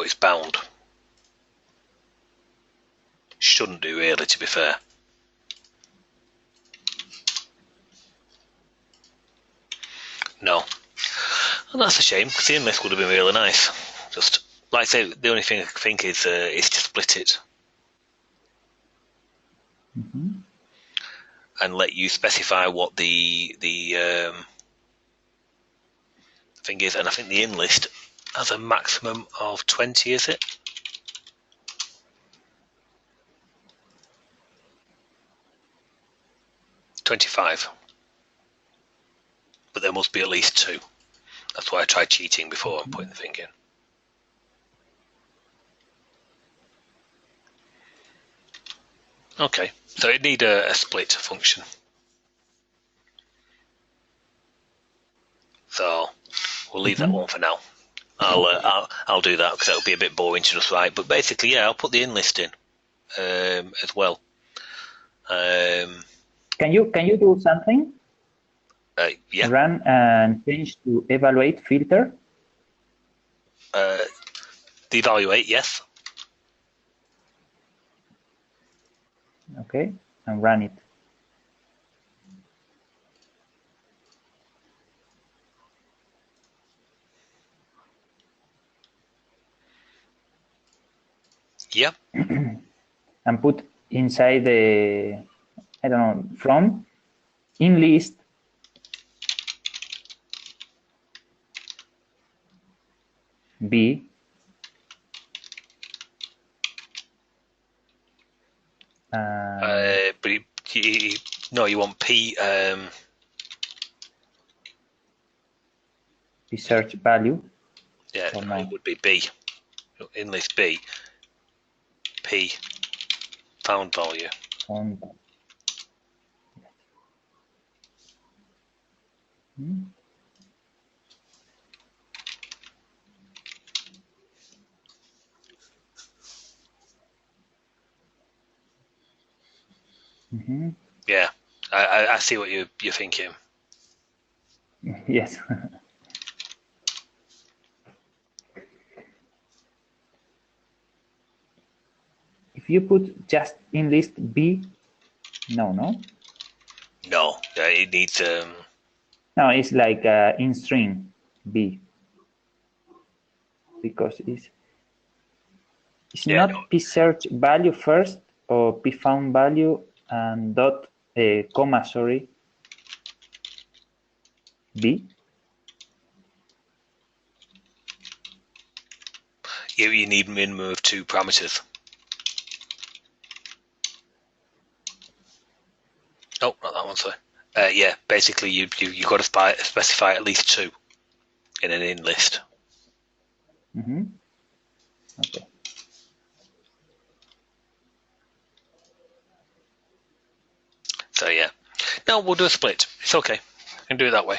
it's bound? Shouldn't do, really, to be fair. No. And that's a shame, because the in list would have been really nice. Just like I say, the only thing I think is to split it and let you specify what the thing is. And I think the in list has a maximum of 20, is it? 25. But there must be at least 2. That's why I tried cheating before and putting the thing in. Okay, so it need a split function. So we'll leave that one for now. I'll do that because it'll be a bit boring to just write. But basically, yeah, I'll put the in list in as well. Can you do something? Yeah. Run and change to evaluate filter. The evaluate, yes. Okay, and run it. Yeah. And put inside the, I don't know, from in list B but no, you want P. the search value. Yeah, or no, no? it would be B. In list B. P. Found value. On. Yeah, I see what you're thinking. Yes. If you put just in list B, no. No, it needs. No, it's like in string B, because it's Yeah, not no. P search value first or P found value and dot comma, sorry, B. You need minimum of 2 parameters. Oh, not that one, sorry. Yeah, basically you got to specify at least 2 in an in list. Okay. So yeah, no, we'll do a split. It's okay. We can do it that way,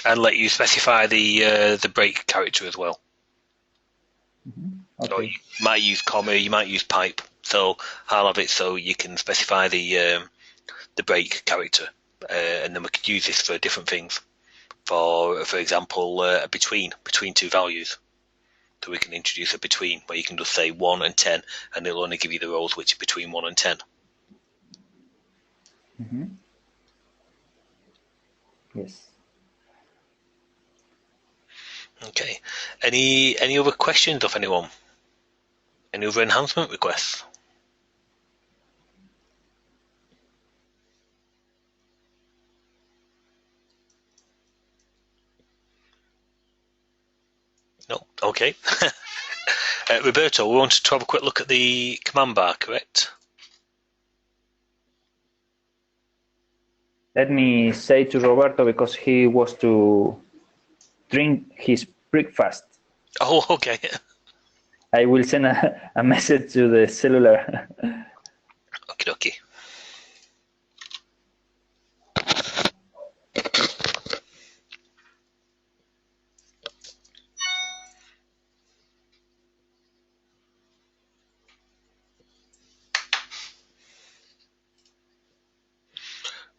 and let you specify the break character as well. Okay. So you might use comma, you might use pipe. So I'll have it so you can specify the break character, and then we could use this for different things. For example, a between 2 values. So we can introduce a between where you can just say 1 and 10, and it'll only give you the rows which are between 1 and 10. Yes. Okay. Any other questions of anyone? Any other enhancement requests? No. Okay. Roberto, we wanted to have a quick look at the command bar, correct? Let me say to Roberto, because he was to drink his breakfast. Oh, okay. I will send a message to the cellular. Okie dokie.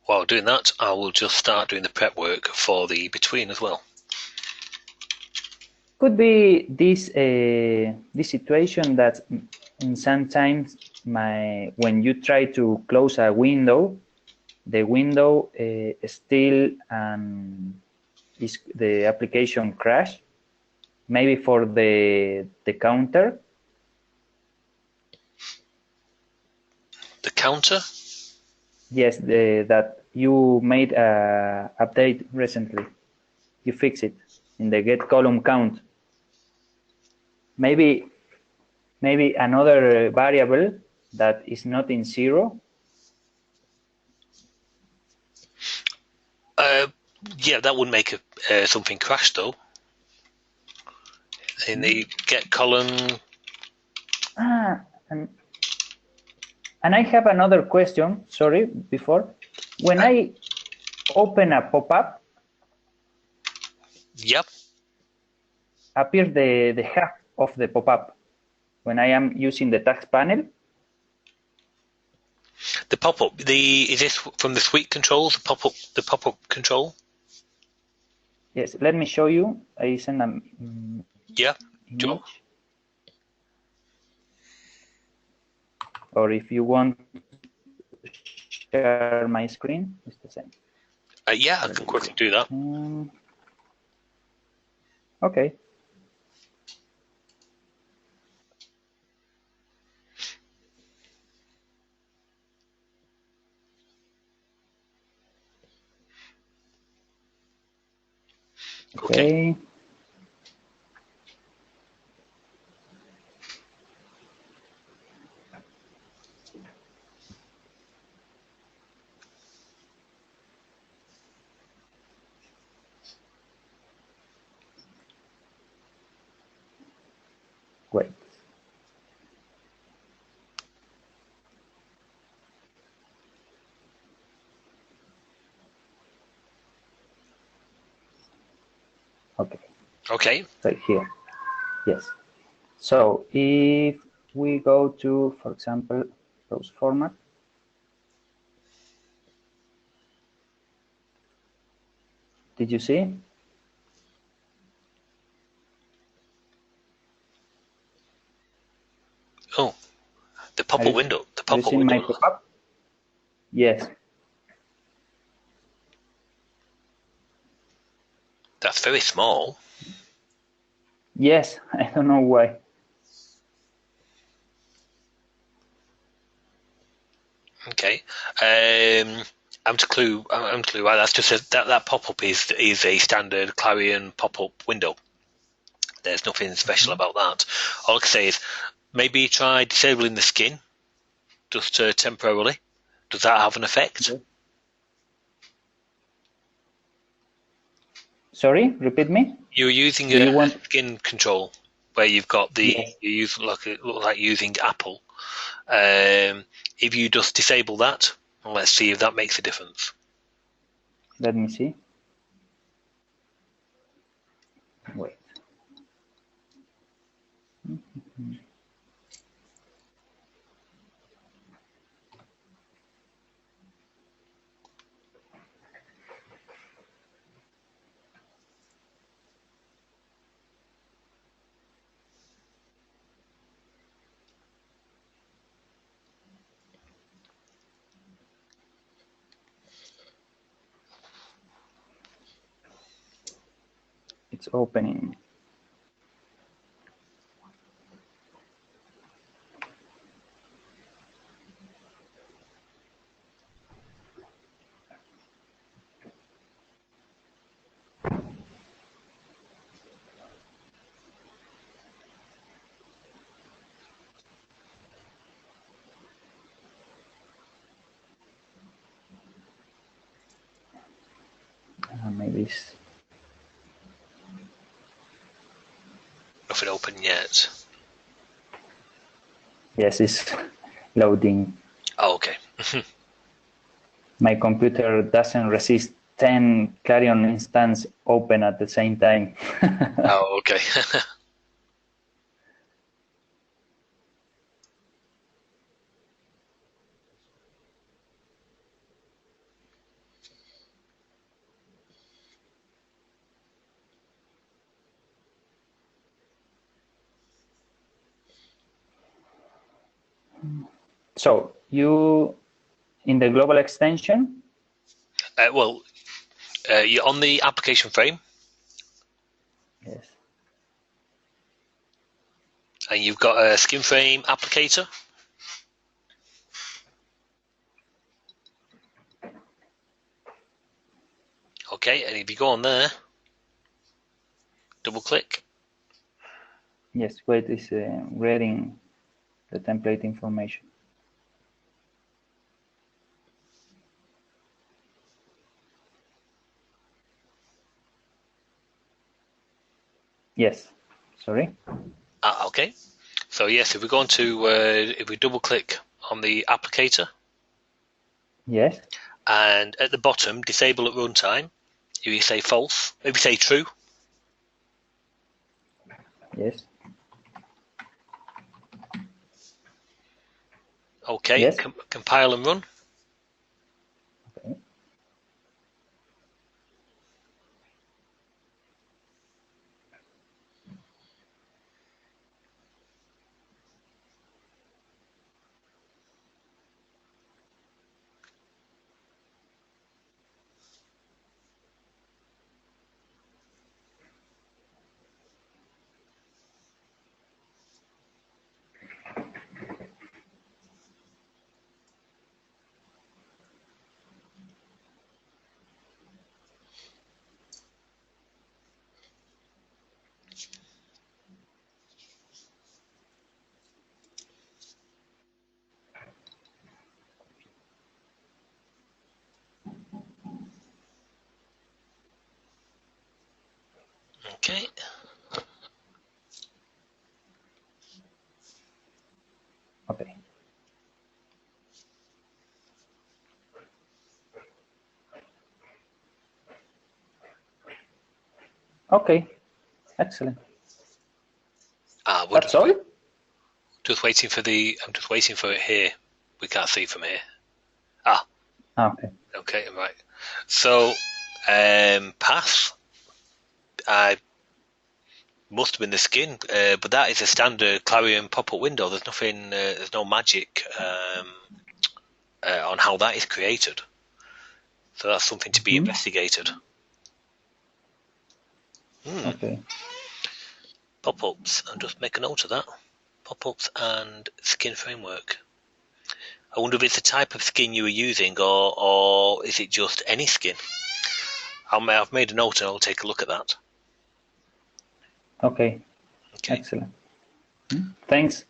While doing that, I will just start doing the prep work for the between as well. Could be this this situation that in sometimes when you try to close a window, the window still is the application crash, maybe for the counter. The counter? Yes, that you made a update recently. You fix it in the get column count. Maybe another variable that is not in 0. Yeah, that would make something crash though. In the get column. And I have another question. Sorry, before when I open a pop-up. Yep. Appears the half of the pop-up when I am using the task panel. The pop-up. Is this from the suite controls? The pop-up control. Yes. Let me show you. I send a yeah. image. Or if you want to share my screen, it's the same. Yeah, I can quickly do that. Okay. Okay. Wait. Okay. Okay. Right here. Yes. So if we go to, for example, those format. Did you see? Oh, the pop-up window. The pop-up window. My pop-up? Yes. That's very small. Yes, I don't know why. Okay. I'm to clue. Right, that's just that pop-up is a standard Clarion pop-up window. There's nothing special about that. All I can say is maybe try disabling the skin just temporarily. Does that have an effect? Okay. Sorry, repeat me. You're using a skin control where you've got you use look like using Apple. If you just disable that, let's see if that makes a difference. Let me see. Wait. It's opening. Maybe it's nothing open yet. Yes, it's loading. Oh, okay. My computer doesn't resist 10 Clarion instance open at the same time. Oh, okay. So you in the global extension? You're on the application frame. Yes. and you've got a skin frame applicator. Okay, and if you go on there, double click. Yes, wait, it's reading the template information. Yes, sorry. Okay, so yes, if we go on to, if we double click on the applicator, Yes, and at the bottom, disable at runtime, if you say false, if you say true, yes, okay, yes. compile and run. Okay. Okay, Okay. Okay. Excellent. we're That's all? just waiting for I'm just waiting for it here. We can't see from here. Okay. Okay, right. So, pass. I must have been the skin, but that is a standard Clarion pop-up window. There's nothing. There's no magic on how that is created. So that's something to be investigated. Okay. Pop-ups. I'll just make a note of that. Pop-ups and skin framework. I wonder if it's the type of skin you were using, or is it just any skin? I've made a note, and I'll take a look at that. Okay. Okay. Excellent. Thanks.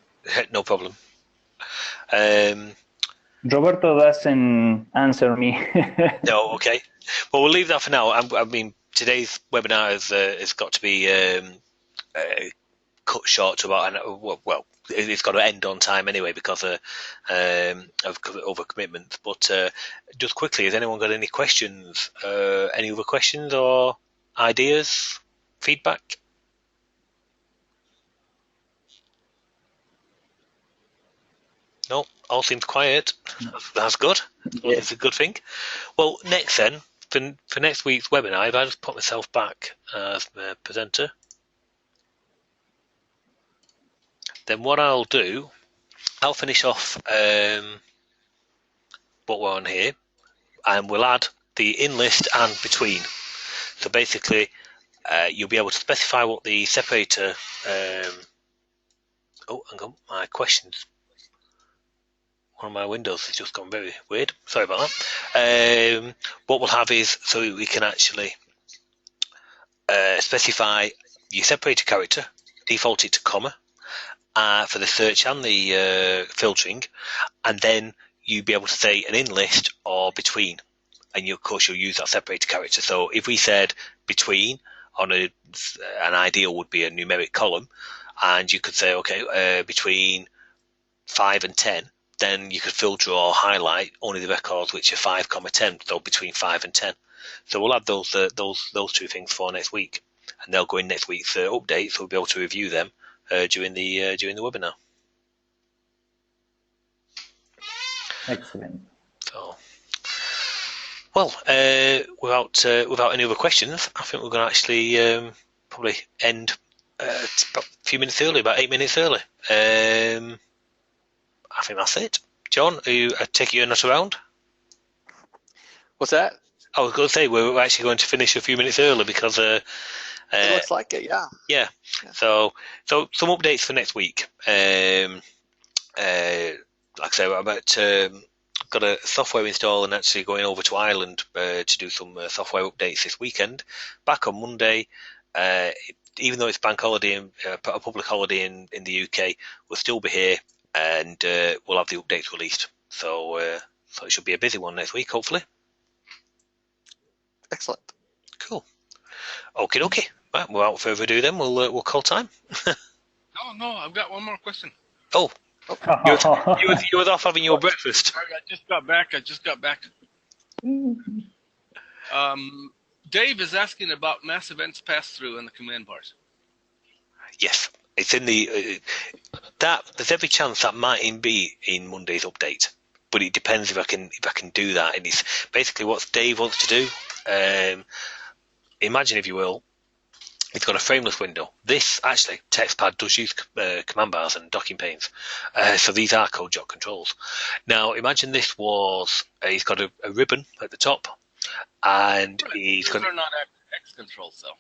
No problem. Roberto doesn't answer me. No, okay. Well, we'll leave that for now. I mean, today's webinar has got to be cut short to about well, it's got to end on time anyway because of other commitments. But just quickly, has anyone got any questions? Any other questions or ideas, feedback? No, all seems quiet. That's good. Well, it's a good thing. Well, next then, for next week's webinar, if I just put myself back as the presenter, then what I'll do, I'll finish off what we're on here, and we'll add the in list and between. So basically, you'll be able to specify what the separator. Oh, hang on, my questions. One of my windows has just gone very weird. Sorry about that. What we'll have is, so we can actually specify your separator character, default it to comma for the search and the filtering, and then you'll be able to say an in list or between, and of course you'll use that separator character. So if we said between, on an ideal would be a numeric column, and you could say, okay, between 5 and 10, then you could filter or highlight only the records which are 5, 10, so between 5 and 10. So we'll add those two things for next week, and they'll go in next week's update, so we'll be able to review them during the webinar. Excellent. So, well, without any other questions, I think we're going to actually probably end a few minutes early, about 8 minutes early. I think that's it. John, I take it you're not around? What's that? I was going to say we're actually going to finish a few minutes early because It looks like it, yeah. Yeah. So some updates for next week. Like I say, I'm about got a software install and actually going over to Ireland to do some software updates this weekend. Back on Monday. Even though it's bank holiday and a public holiday in the UK, we'll still be here and we'll have the updates released. So it should be a busy one next week, hopefully. Excellent. Cool. Okie dokie. Right, without further ado, then we'll call time. No, I've got one more question. Oh, you was off having your breakfast. Sorry, I just got back. Dave is asking about mass events pass-through in the command bars. Yes, it's in the there's every chance that might be in Monday's update, but it depends if I can do that. And it's basically what Dave wants to do. Imagine, if you will, it's got a frameless window. This actually TextPad does use command bars and docking panes, so these are CodeJot controls. Now imagine this was he's got a ribbon at the top, and he's got. Those are not X controls though.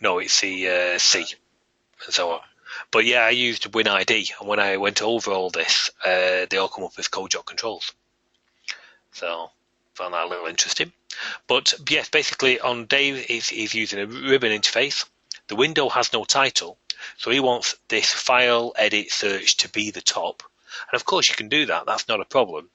No, it's the C. And so on. But yeah, I used WinID, and when I went over all this, they all come up as CodeJot controls. So found that a little interesting. But yes, basically on Dave, he's using a ribbon interface. The window has no title, so he wants this file, edit, search to be the top. And of course you can do that, that's not a problem.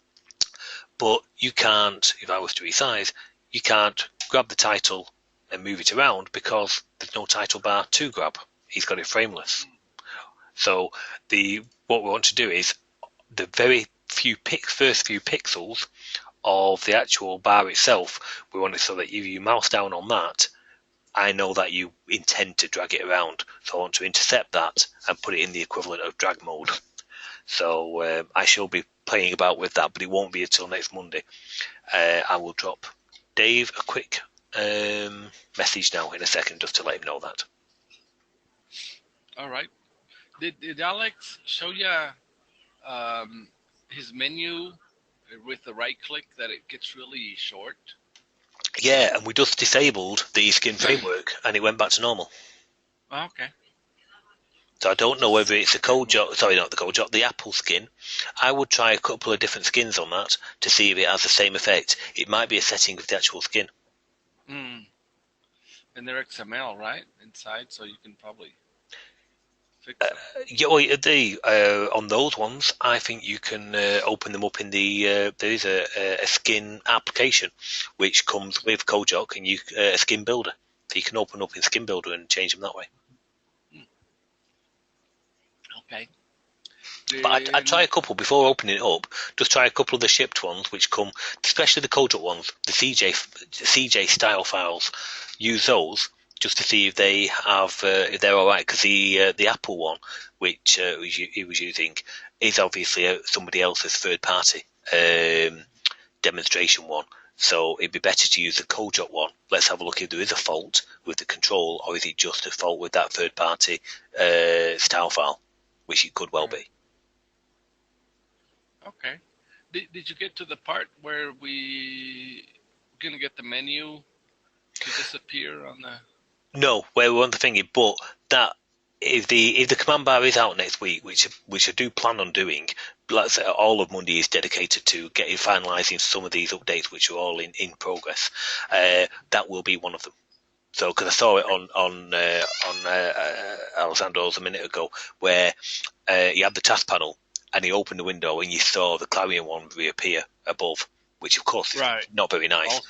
But you can't, if I was to resize, you can't grab the title and move it around because there's no title bar to grab. He's got it frameless. So what we want to do is the very first few pixels of the actual bar itself, we want it so that if you mouse down on that, I know that you intend to drag it around. So I want to intercept that and put it in the equivalent of drag mode. So I shall be playing about with that, but it won't be until next Monday. I will drop Dave a quick message now in a second just to let him know that. All right. Did Alex show you his menu with the right click that it gets really short? Yeah, and we just disabled the skin framework and it went back to normal. Oh, okay. So I don't know whether it's the Apple skin. I would try a couple of different skins on that to see if it has the same effect. It might be a setting of the actual skin. And they're XML, right? Inside, so you can probably fix them. On those ones, I think you can open them up in the. There is a skin application which comes with CodeJot and a skin builder, so you can open up in Skin Builder and change them that way. Okay. But I'd try a couple before opening it up. Just try a couple of the shipped ones, which come, especially the CodeJot ones, the CJ style files. Use those just to see if they have if they're all right. Because the Apple one, which he was using, is obviously somebody else's third party demonstration one. So it'd be better to use the CodeJot one. Let's have a look if there is a fault with the control, or is it just a fault with that third party style file, which it could well be. Okay. Did you get to the part where we're going to get the menu to disappear on the... No, where we're on the thingy, but that if the command bar is out next week, which I do plan on doing, let's say all of Monday is dedicated to finalising some of these updates, which are all in progress. That will be one of them. So, because I saw it on Alessandro's a minute ago, where you had the task panel and he opened the window and you saw the Clarion one reappear above, which of course is not very nice. Awesome.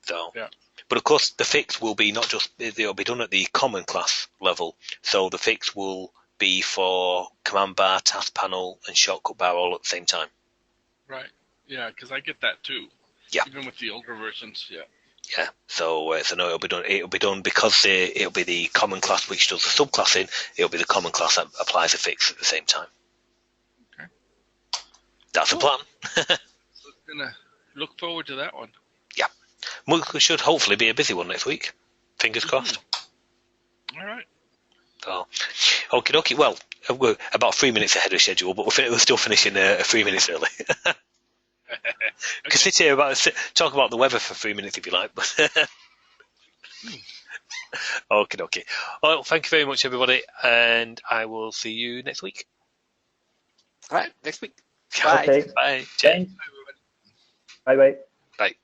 So, yeah. But of course, the fix will be not just, it'll be done at the common class level. So the fix will be for command bar, task panel, and shortcut bar all at the same time. Right. Yeah, because I get that too. Yeah. Even with the older versions. Yeah. Yeah. So no, it'll be done. It'll be done because it'll be the common class which does the subclassing. It'll be the common class that applies the fix at the same time. Okay. That's the plan. So gonna look forward to that one. Yeah. It should hopefully be a busy one next week. Fingers crossed. All right. So, okie dokie. Well, we're about 3 minutes ahead of schedule, but we're still finishing 3 minutes early. You can sit here talk about the weather for 3 minutes if you like. Okay. Well, thank you very much, everybody, and I will see you next week. All right, next week. Bye. Okay. Bye. Cheers. Thanks. Bye bye. Bye.